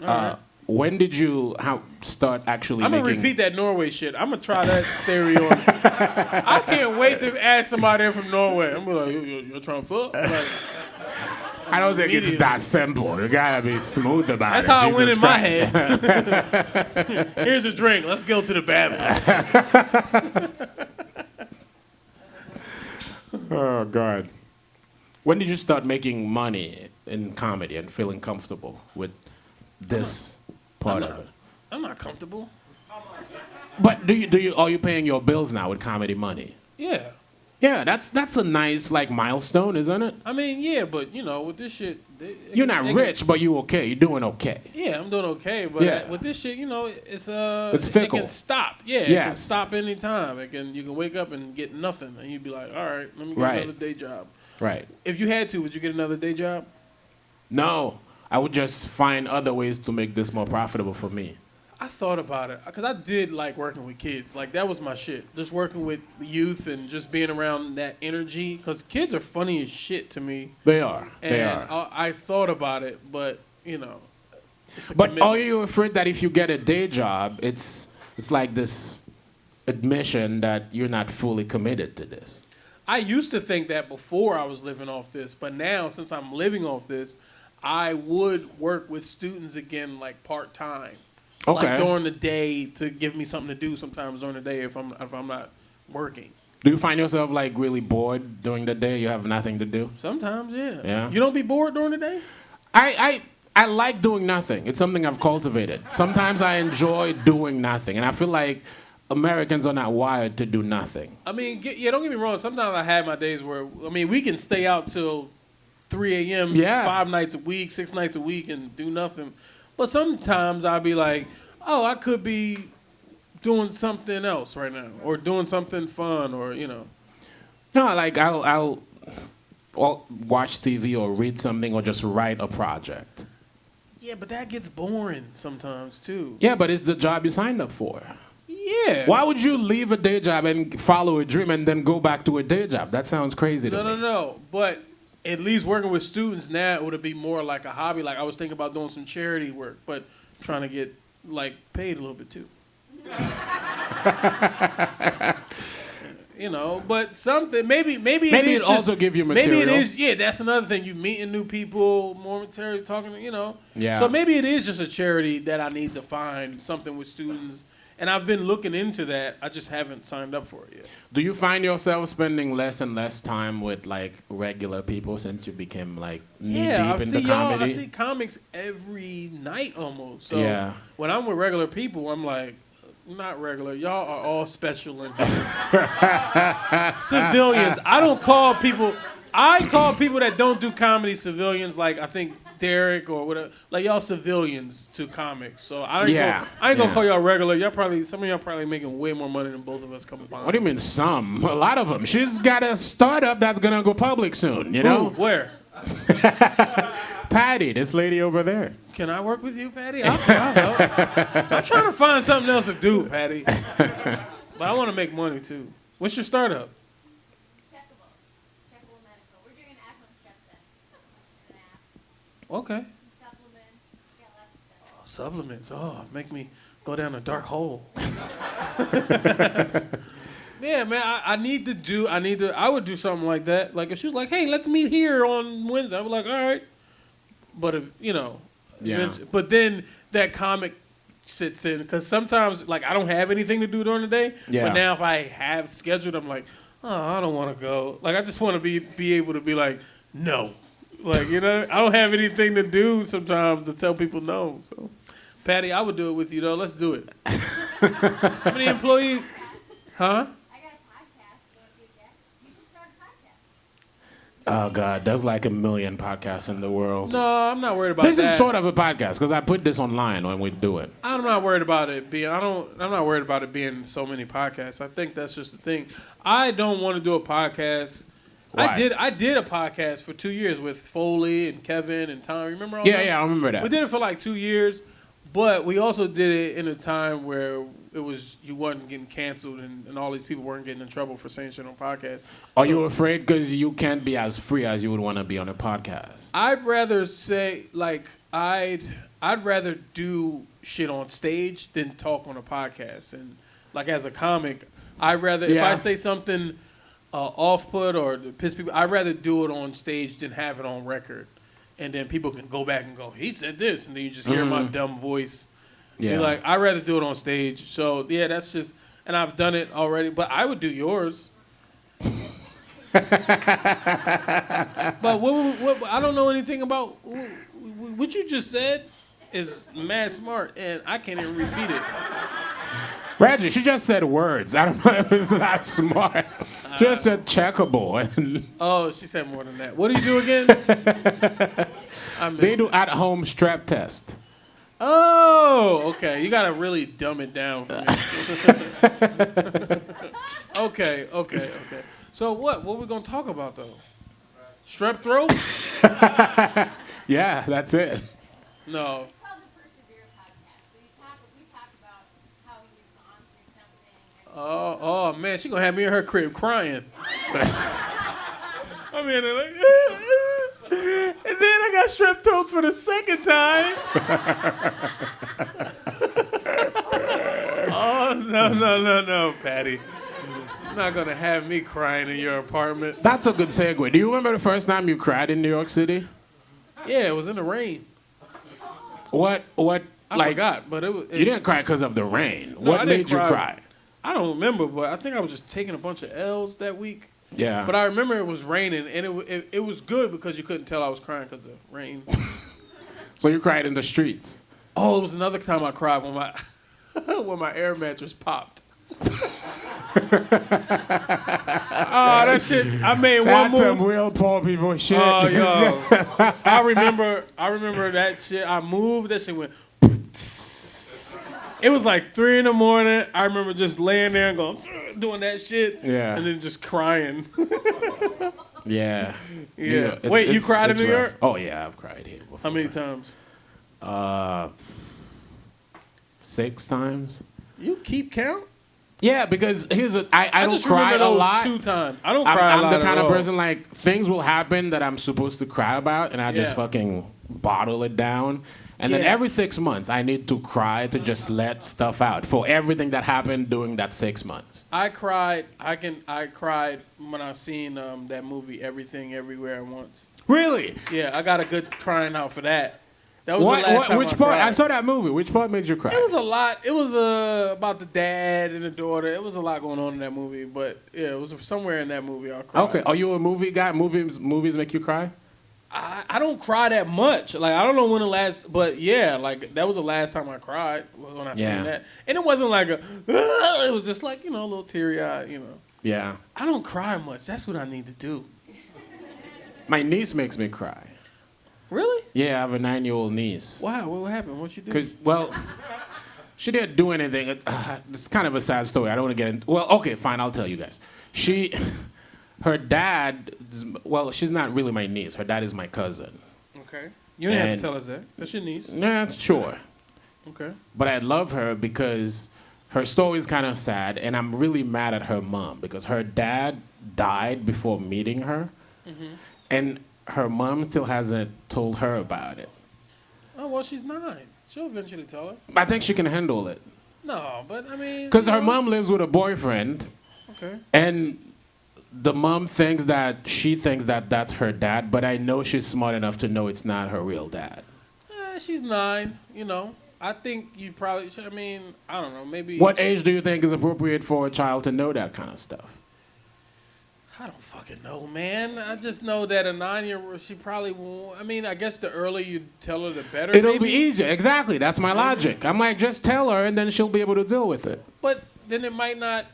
All right. When did you start actually I'm gonna making? repeat that Norway shit. I'm gonna try that theory on. I can't wait to ask somebody in from Norway. I'm gonna be like, you're trying to fuck? Like, I don't think it's Immediately. that simple. You gotta be smooth about that's it. how I went Jesus in my Christ. head. Here's a drink. Let's go to the bathroom. Oh God. When did you start making money in comedy and feeling comfortable with this part of it? I'm not comfortable. But are you paying your bills now with comedy money? Yeah. Yeah, that's a nice like milestone, isn't it? I mean, yeah, but you know, with this shit, You're not rich, but you okay. You're doing okay. Yeah, I'm doing okay, but Yeah. with this shit, you know, It's it fickle. can stop. Yeah, it can Yes. stop anytime. You can wake up and get nothing, and you'd be like, all right, let me get Right. another day job. Right. If you had to, would you get another day job? No, I would just find other ways to make this more profitable for me. I thought about it because I did like working with kids. Like that was my shit. Just working with youth and just being around that energy. Because kids are funny as shit to me. They are. And They are. I thought about it, but you know. It's a But commitment. are you afraid that if you get a day job, it's like this admission that you're not fully committed to this? I used to think that before I was living off this, but now since I'm living off this, I would work with students again, like part time. Okay. Like during the day to give me something to do. Sometimes during the day if I'm not working. Do you find yourself like really bored during the day? You have nothing to do? Sometimes, yeah. Yeah. You don't be bored during the day? I like doing nothing. It's something I've cultivated. Sometimes I enjoy doing nothing, and I feel like Americans are not wired to do nothing. I mean, yeah, don't get me wrong. Sometimes I have my days where, I mean, we can stay out till 3 a.m. Yeah. 5 nights a week, 6 nights a week and do nothing. But sometimes I'll be like, oh, I could be doing something else right now or doing something fun or, you know. No, like I'll watch TV or read something or just write a project. Yeah, but that gets boring sometimes too. Yeah, but it's the job you signed up for. Yeah. Why would you leave a day job and follow a dream and then go back to a day job? That sounds crazy to me. No. But at least working with students now, it would be more like a hobby. Like I was thinking about doing some charity work, but trying to get like paid a little bit too. You know, but something maybe Maybe it also give you material. Maybe it is. Yeah, that's another thing. You meeting new people, more material, talking. You know. Yeah. So maybe it is just a charity that I need to find something with students, and I've been looking into that. I just haven't signed up for it yet. Do you find yourself spending less and less time with like regular people since you became like knee Yeah, deep I in see the y'all. comedy? I see comics every night almost. So Yeah. when I'm with regular people, I'm like, not regular. Y'all are all special in here. Civilians. I don't call people. I call people that don't do comedy civilians. Like I think Derek or whatever. Like y'all civilians to comics. So I ain't Yeah, gonna yeah. call y'all regular. Some of y'all probably making way more money than both of us combined. What do you mean some? A lot of them. She's got a startup that's gonna go public soon. You know, Who? Where? Patty, this lady over there. Can I work with you, Patty? I'll help. I'm trying to find something else to do, Patty. But I want to make money too. What's your startup? Checkable. Checkable medical. We're doing an asthma step test. An app. Okay. Some supplements. Got lots of stuff. Supplements. Oh, make me go down a dark hole. Yeah, man. I would do something like that. Like if she was like, "Hey, let's meet here on Wednesday," I'd be like, "All right." But if you know, Yeah. But then that comic sits in because sometimes like I don't have anything to do during the day. Yeah. But now if I have scheduled, I'm like, oh, I don't want to go. Like I just want to be able to be like, no. Like, you know, I don't have anything to do sometimes to tell people no. So, Patty, I would do it with you, though. Let's do it. How many employees? Huh? I got a podcast. You want to be a guest? You should start a podcast. Oh, God. There's like a million podcasts in the world. No, I'm not worried about This that. is sort of a podcast because I put this online when we do it. I'm not worried about it being. I'm not worried about it being so many podcasts. I think that's just the thing. I don't want to do a podcast. Why? I did a podcast for 2 years with Foley and Kevin and Tom. Remember all Yeah, that? yeah, I remember that. We did it for like 2 years, but we also did it in a time where it was you wasn't getting canceled and all these people weren't getting in trouble for saying shit on podcasts. Are you afraid because you can't be as free as you would want to be on a podcast? I'd rather say like I'd rather do shit on stage than talk on a podcast. And like as a comic, I'd rather if I say something off-put or to piss people, I'd rather do it on stage than have it on record. And then people can go back and go, he said this, and then you just hear my dumb voice. Yeah. You're like, I'd rather do it on stage. So, yeah, that's just, and I've done it already, but I would do yours. But what I don't know anything about, what you just said is mad smart, and I can't even repeat it. Reggie, she just said words. I don't know if it's that smart. She just said checkable. And Oh, she said more than that. What do you do again? I missed they it. do at-home strep test. Oh, okay. You gotta really dumb it down for me. Okay. So what? What we gonna talk about though? Strep throat? Yeah, that's it. No. It's called the Persevere podcast. So we talk about how you've gone through something. Oh man, she gonna have me in her crib crying. I'm in there like, and then I got strep throat for the second time. Oh no, Patty. You're not gonna have me crying in your apartment. That's a good segue. Do you remember the first time you cried in New York City? Yeah, it was in the rain. What, I forgot, but it was. You didn't cry because of the rain. No, I What didn't made you cry? I don't remember, but I think I was just taking a bunch of L's that week. Yeah. But I remember it was raining, and it was good because you couldn't tell I was crying because the rain. So you cried in the streets. Oh, it was another time I cried when my when my air mattress popped. Oh, that shit! I made one That's some move. real poor people shit. Oh, yo! I remember that shit. I moved. That shit went. It was like 3 a.m. I remember just laying there and going, doing that shit. Yeah. And then just crying. Yeah. Yeah. It's- Wait, you it's- cried in it's New rough. York? Oh, yeah, I've cried here before. How many times? 6 times. You keep count? Yeah, because I don't just cry remember a those lot. 2 times. I don't cry I'm a lot the kind at of all. person like things will happen that I'm supposed to cry about, and I just Yeah. fucking bottle it down. And then Yeah. every 6 months, I need to cry to just let stuff out for everything that happened during that 6 months. I cried. I cried when I seen that movie Everything Everywhere at Once. Really? Yeah, I got a good crying out for that. That was the last time Which I part? cried. I saw that movie. Which part made you cry? It was a lot. It was about the dad and the daughter. It was a lot going on in that movie. But yeah, it was somewhere in that movie I cried. Okay. Are you a movie guy? Movies make you cry? I don't cry that much. Like I don't know when the last, but yeah, like that was the last time I cried was when I Yeah. seen that, and it wasn't like a. It was just like a little teary eyed. Yeah. I don't cry much. That's what I need to do. My niece makes me cry. Really? Yeah, I have a 9-year-old niece. Wow. What happened? What you do? 'Cause, well, she didn't do anything. It's kind of a sad story. I don't want to get into. Well, okay, fine. I'll tell you guys. Her dad. Well, she's not really my niece. Her dad is my cousin. Okay. You didn't have And- to tell us that. That's your niece. Yeah, sure. Okay. But I love her because her story is kind of sad, and I'm really mad at her mom because her dad died before meeting her, and her mom still hasn't told her about it. Oh well, she's 9. She'll eventually tell her. I think she can handle it No, but I mean. because you her know. mom lives with a boyfriend, Okay. and the mom thinks that that's her dad, but I know she's smart enough to know it's not her real dad. She's 9. You know, I think you probably. I mean, I don't know. Maybe. What age do you think is appropriate for a child to know that kind of stuff? I don't fucking know, man. I just know that a 9-year-old, she probably won't. I mean, I guess the earlier you tell her, the better. It'll maybe. be easier. Exactly. That's my logic. I'm like, just tell her, and then she'll be able to deal with it. But then it might not.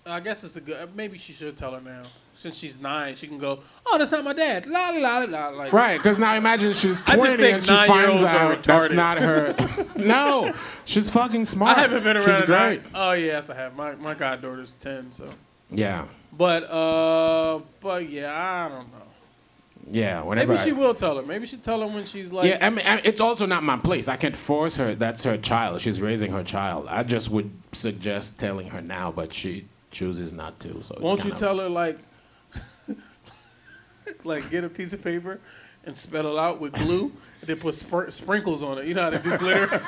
I guess it's a good. Maybe she should tell her now. Since she's 9, she can go, "Oh, that's not my dad." La la la la. Like, Right, because now imagine she's I 20 just think and she finds 9-year-olds are out that's retarded. not her. No, she's fucking smart. I haven't been She's around. great. Oh yes, I have. My goddaughter's 10, so. Yeah, But yeah, I don't know. yeah. Whenever Maybe she will tell her. Maybe she'll tell her when she's like. Yeah, I mean, it's also not my place. I can't force her. That's her child. She's raising her child. I just would suggest telling her now, but she chooses not to. So Won't you tell her like, like get a piece of paper and spell it out with glue and then put sprinkles on it. You know how they do glitter?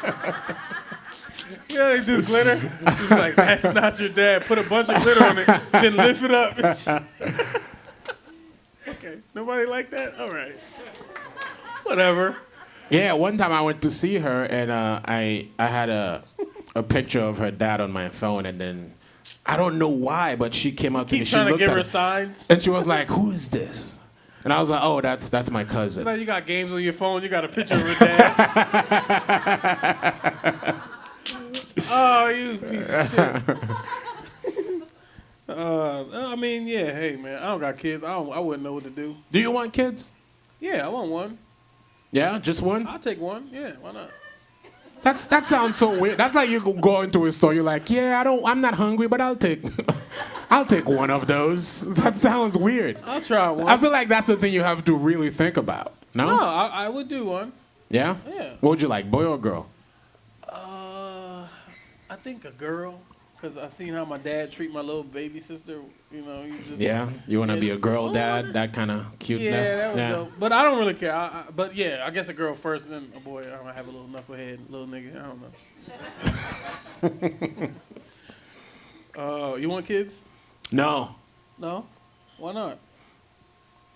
You know how they do glitter? You be like, that's not your dad. Put a bunch of glitter on it, then lift it up. Okay, nobody like that? All right. Whatever. Yeah, one time I went to see her, and I had a picture of her dad on my phone, and then I don't know why, but she came up to me. Keep She trying to looked give at her it, signs. and she was like, "Who is this?" And I was like, "Oh, that's my cousin." Now you got games on your phone. You got a picture of her dad. Oh, you piece of shit. I mean, yeah. Hey, man, I don't got kids. I wouldn't know what to do. Do you want kids? Yeah, I want one. Yeah, just one. I'll take one. Yeah, why not? That sounds so weird. That's like you go into a store. You're like, "Yeah, I'm not hungry, but I'll take one of those." That sounds weird. I'll try one. I feel like that's the thing you have to really think about. No? No, I would do one. Yeah? Yeah. What would you like, boy or girl? I think a girl, because I seen how my dad treat my little baby sister. You know, you just Yeah? You want to be a girl Oh, dad? That kind of cuteness? Yeah, that was dope. But I don't really care. But yeah, I guess a girl first, and then a boy. I might have a little knucklehead, little nigga. I don't know. You want kids? No. No. Why not?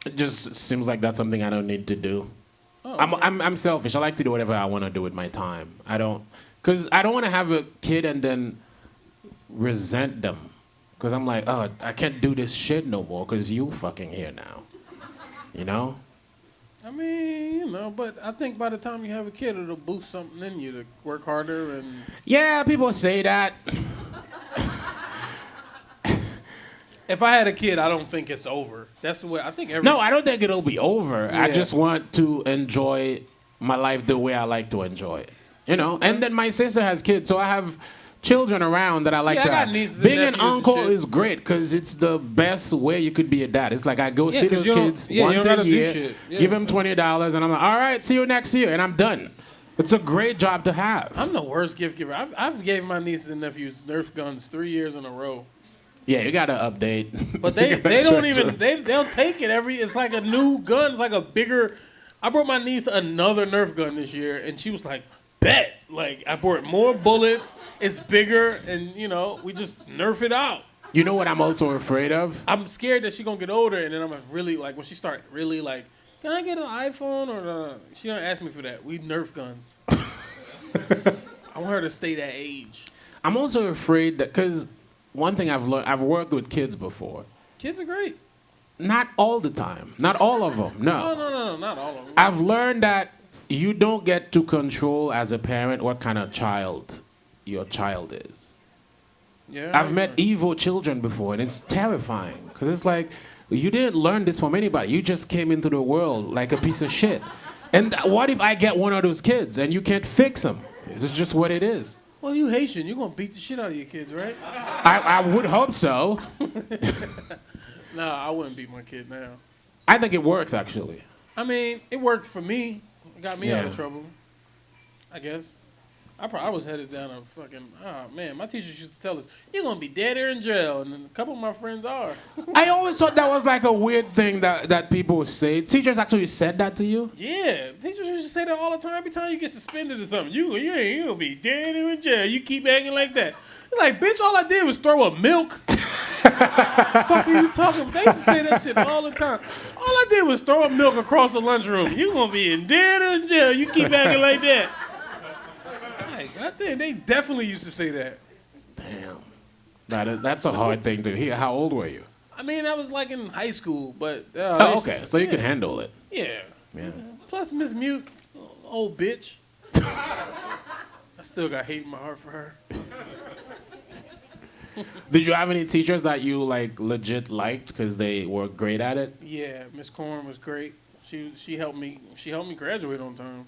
It just seems like that's something I don't need to do. Oh, I'm selfish. I like to do whatever I want to do with my time. Because I don't want to have a kid and then resent them. Because I'm like, oh, I can't do this shit no more because you fucking here now. You know? I mean, you know, but I think by the time you have a kid, it'll boost something in you to work harder and. Yeah, people say that. If I had a kid, I don't think it's over. That's the way I think. No, I don't think it'll be over. I Yeah. just want to enjoy my life the way I like to enjoy it. You know? And then my sister has kids, so I have children around that I like Yeah, to I got have. nieces and Being an nephews and uncle shit. is great because it's the best way you could be a dad. It's like I go Yeah, see 'cause those you don't- kids yeah, you once don't a gotta do year, shit. Yeah. give them $20, and I'm like, all right, see you next year, and I'm done. It's a great job to have. I'm the worst gift giver. I've gave my nieces and nephews Nerf guns 3 years in a row. Yeah, you got to update. But they don't even they'll take it it's like a new gun. It's like a bigger. I brought my niece another Nerf gun this year, and she was like, "Bet!" Like I brought more bullets. It's bigger, and you know we just Nerf it out. You know what I'm also afraid of? I'm scared that she's gonna get older, and then I'm really like when she start really like, can I get an iPhone or she don't ask me for that. We Nerf guns. I want her to stay that age. I'm also afraid that because one thing I've learned, I've worked with kids before. Kids are great. Not all the time. Not all of them. No. No, not all of them. I've learned that you don't get to control as a parent what kind of child your child is. Yeah. I've met evil children before, and it's terrifying because it's like you didn't learn this from anybody. You just came into the world like a piece of shit. And what if I get one of those kids and you can't fix them? It's just what it is. Well, you Haitian. You're going to beat the shit out of your kids, right? I would hope so. No, I wouldn't beat my kid now. I think it works, actually. I mean, it worked for me. It got me out Yeah. of trouble, I guess. I was headed down a fucking... Oh, man, my teachers used to tell us, you're going to be dead or in jail, and a couple of my friends are. I always thought that was like a weird thing that people would say. Teachers actually said that to you? Yeah, teachers used to say that all the time. Every time you get suspended or something, you ain't gonna be dead or in jail. You keep acting like that. It's like, bitch, all I did was throw a milk. Fuck are you talking about? They used to say that shit all the time. All I did was throw up milk across the lunchroom. You gonna be in dead or in jail. You keep acting like that. Like, I think they definitely used to say that. Damn. That's a hard thing to hear. How old were you? I mean, I was like in high school, but Oh, okay. So you can handle it. Yeah. Yeah. Plus, Miss Mute, old bitch. I still got hate in my heart for her. Did you have any teachers that you like legit liked because they were great at it? Yeah, Miss Corn was great. She helped me. She helped me graduate on time.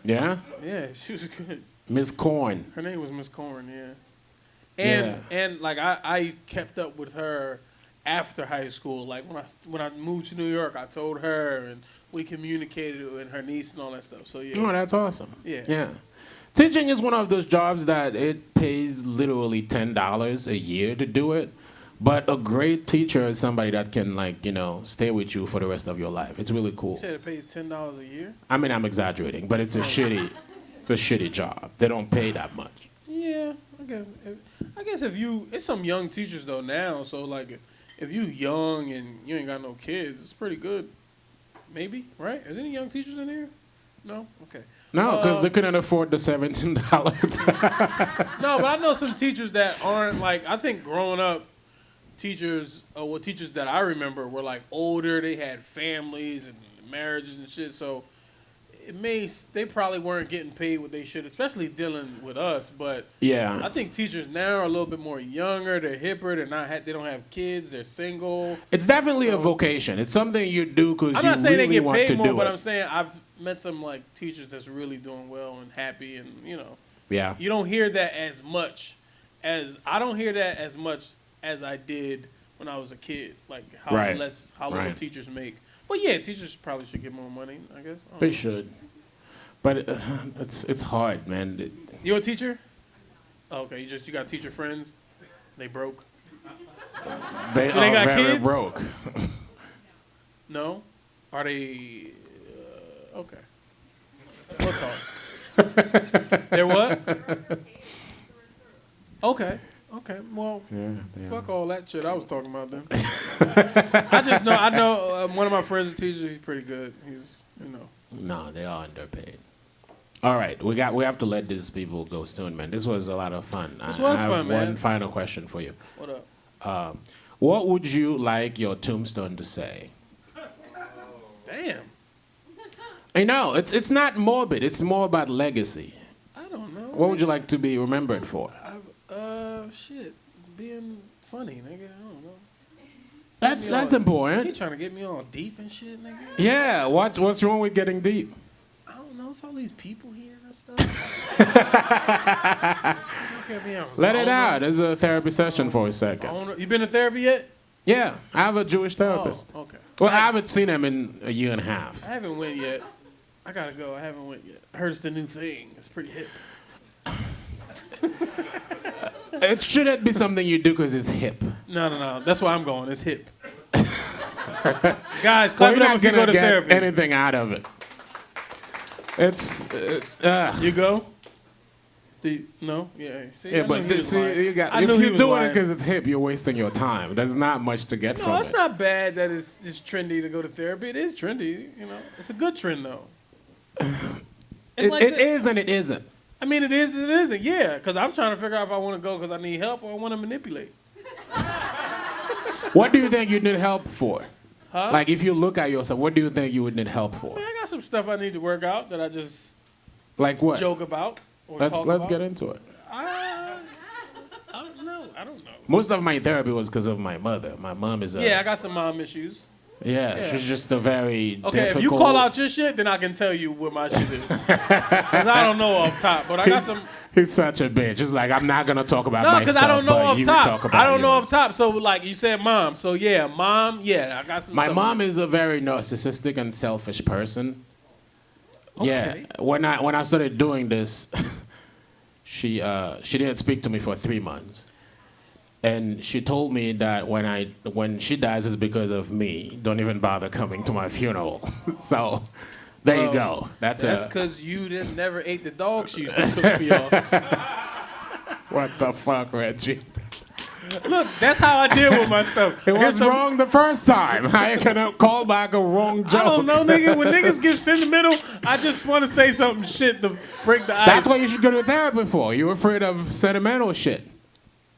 Yeah. Yeah, she was good. Miss Corn. Her name was Miss Corn. Yeah. Yeah. And like I kept up with her after high school. Like when I moved to New York, I told her and we communicated with her niece and all that stuff. So yeah. Oh, that's awesome. Yeah. Yeah. Teaching is one of those jobs that it pays literally $10 a year to do it. But a great teacher is somebody that can, like, you know, stay with you for the rest of your life. It's really cool. You said it pays $10 a year? I mean, I'm exaggerating, but it's a shitty job. They don't pay that much. Yeah, I guess if you, it's some young teachers though now. So like, if you young and you ain't got no kids, it's pretty good. Maybe, right? Is any young teachers in here? No? Okay. No, because they couldn't afford the $17. No, but I know some teachers that aren't like, I think growing up, teachers that I remember were like older, they had families and marriages and shit, so they probably weren't getting paid what they should, especially dealing with us, but Yeah. I think teachers now are a little bit more younger, they're hipper, they don't have kids, they're single. It's definitely a vocation. It's something you do because I'm you not saying really they get want paid to more, do but it. I'm saying I've met some like teachers that's really doing well and happy, and you know, Yeah. you don't hear that as much as I did when I was a kid, like how Right. little Right. teachers make. But yeah, teachers probably should get more money, I guess. I don't They know. should. But it's hard, man. You a teacher? Oh, okay, you got teacher friends. They broke. They Do they are got very kids? broke. No? Are they? Okay. We'll talk. They're what? Okay. Okay. Well, Yeah. fuck all that shit I was talking about then. I know one of my friends is a teacher. He's pretty good. He's, you know. No, they are underpaid. All right, we have to let these people go soon, man. This was a lot of fun. This was I have fun, man. one final question for you. What up? What would you like your tombstone to say? Damn. I know, it's not morbid. It's more about legacy. I don't know. What would you like to be remembered for? Shit. Being funny, nigga. I don't know. That's You important. trying to get me all deep and shit, nigga? Yeah, what's wrong with getting deep? I don't know. It's all these people here and stuff. Let it out. It's a therapy session for a second. You been to therapy yet? Yeah, I have a Jewish therapist. Oh, okay. Well, I haven't seen him in a year and a half. I haven't went yet. I gotta go. I haven't went yet. I heard it's the new thing. It's pretty hip. It shouldn't be something you do because it's hip. No. That's why I'm going. It's hip. Guys, Well, clap you're it up not if you go gonna to get therapy. anything out of it. It's You go? No? Yeah. See, yeah, I but knew he was lying. I if knew he you're was doing lying. it because it's hip, you're wasting your time. There's not much to get from No, it's it. not bad that it's trendy to go to therapy. It is trendy, you know. It's a good trend though. It's like It is and it isn't. I mean, it is and it isn't. Yeah, because I'm trying to figure out if I want to go because I need help or I want to manipulate. What do you think you need help for? Huh? Like, if you look at yourself, what do you think you would need help for? Man, I got some stuff I need to work out that I just Like what? joke about or Let's talk about. get into it. I don't know. Most of my therapy was because of my mother. My mom is a Yeah, I got some mom issues. yeah. She's just a very Okay, difficult. if you call out your shit, then I can tell you what my shit is. 'Cause I don't know off top, but I got some. He's such a bitch. It's like, I'm not gonna talk about No, my because stuff. I don't know but off you talk top. about I don't know yours. off top. So like you said, mom. So yeah, mom. Yeah, I got some. My stuff. mom is a very narcissistic and selfish person. Okay. Yeah. When I started doing this, she didn't speak to me for 3 months. And she told me that when she dies it's because of me. Don't even bother coming to my funeral. So there you go. That's because you never ate the dog she used to cook for y'all. What the fuck, Reggie? Look, that's how I deal with my stuff. It Here's was some- wrong the first time. How you gonna call back a wrong joke? I don't know, nigga. When niggas get sentimental, I just want to say something shit to break the ice. That's what you should go to therapy for. You're afraid of sentimental shit.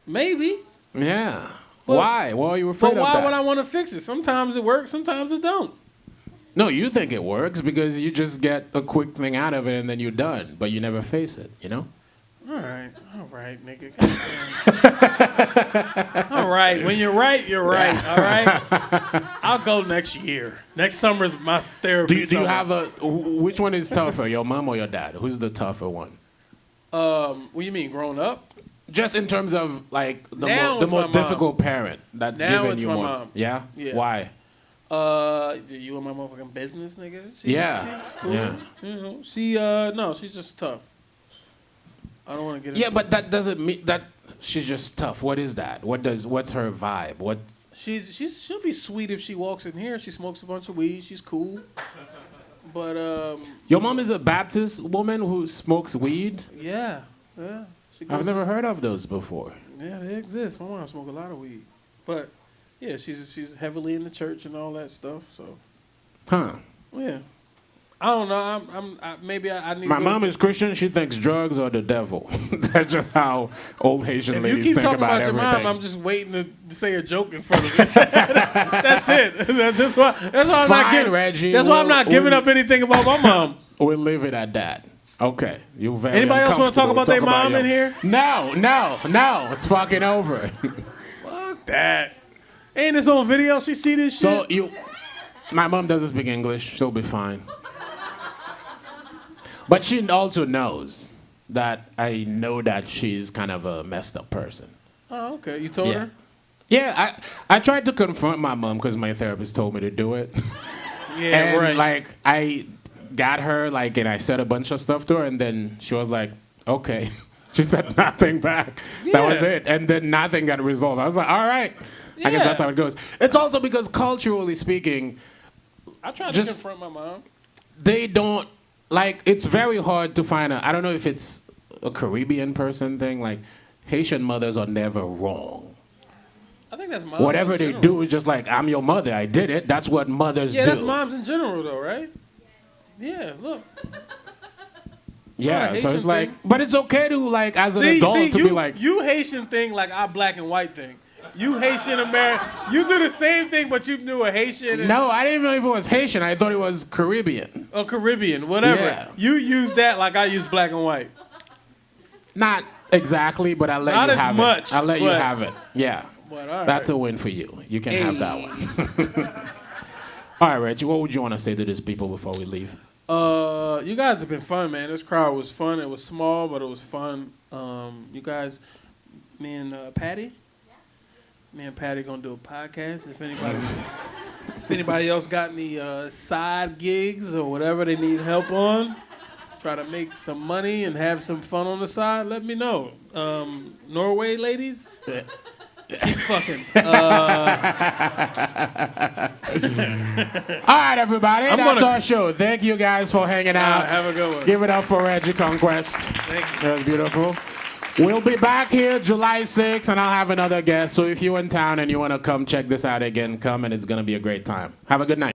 Maybe. Yeah. But- why? Why are you afraid But of why that? would I want to fix it? Sometimes it works, sometimes it don't. No, you think it works because you just get a quick thing out of it and then you're done, but you never face it, you know? All right, nigga. All right, when you're right, you're right. All right, I'll go next year. Next summer's my therapy. Do you have which one is tougher, your mom or your dad? Who's the tougher one? What do you mean, growing up? Just in terms of like the Now more it's my mom. difficult parent that's Now giving it's you my more. mom. Yeah? Yeah. Why? You in my motherfucking business, nigga? She's cool. Yeah. You know, she's just tough. I don't want to get. Yeah, into but that doesn't mean that she's just tough. What is that? What's her vibe? What? She'll be sweet if she walks in here. She smokes a bunch of weed. She's cool. But Your mom is a Baptist woman who smokes weed? yeah. She I've never heard of those before. Yeah, they exist. My mom smoked a lot of weed, but yeah, she's heavily in the church and all that stuff. So Huh. yeah, I don't know. Maybe I need. My to mom is Christian. She thinks drugs are the devil. That's just how old Haitian If ladies you keep think talking about everything. your mom, I'm just waiting to say a joke in front of you. That's it. That's why I'm not Fine, giving. Reggie. That's why I'm not giving up anything about my mom. We'll leave it at that. Okay. You're very Anybody else want to talk about their mom your- in here? No. It's fucking over. Fuck that. Ain't this on video? She see this shit? So my mom doesn't speak English. She'll be fine. But she also knows that I know that she's kind of a messed up person. Oh, okay. You told her? Yeah, I tried to confront my mom because my therapist told me to do it. Yeah, And right. like I got her like and I said a bunch of stuff to her and then she was like, okay. She said nothing back. That was Yeah. it. And then nothing got resolved. I was like, all right. I guess Yeah. that's how it goes. It's also because culturally speaking, I tried to just- confront my mom. they don't like it's very hard to find I don't know if it's a Caribbean person thing, like Haitian mothers are never wrong. I think that's mom. Whatever in they general. do is just like, I'm your mother, I did it. That's what mothers Yeah, do. that's moms in general, though, right? Yeah, look. Yeah, not a so Haitian it's like, thing. but it's okay to like, as an adult, to you, be like, you Haitian thing like our black and white thing. You Haitian American, you do the same thing, but you do a Haitian and no, I didn't know if it was Haitian. I thought it was Caribbean. or Caribbean, whatever. Yeah. You use that like I use black and white. Not exactly, but I'll let Not you as have much, it. I'll let you but- have it. Yeah. But all right. That's a win for you. You can have that one. All right, Reggie, what would you want to say to these people before we leave? You guys have been fun, man. This crowd was fun. It was small, but it was fun. You guys, me and Patty. Me and Patty gonna do a podcast. If anybody else got any side gigs or whatever they need help on, try to make some money and have some fun on the side, let me know. Norway ladies, keep fucking. All right, everybody. I'm That's gonna- our show. Thank you guys for hanging out. Have a good one. Give it up for Reggie Conquest. Thank you. That was beautiful. We'll be back here July 6th, and I'll have another guest. So if you're in town and you want to come check this out again, come, and it's going to be a great time. Have a good night.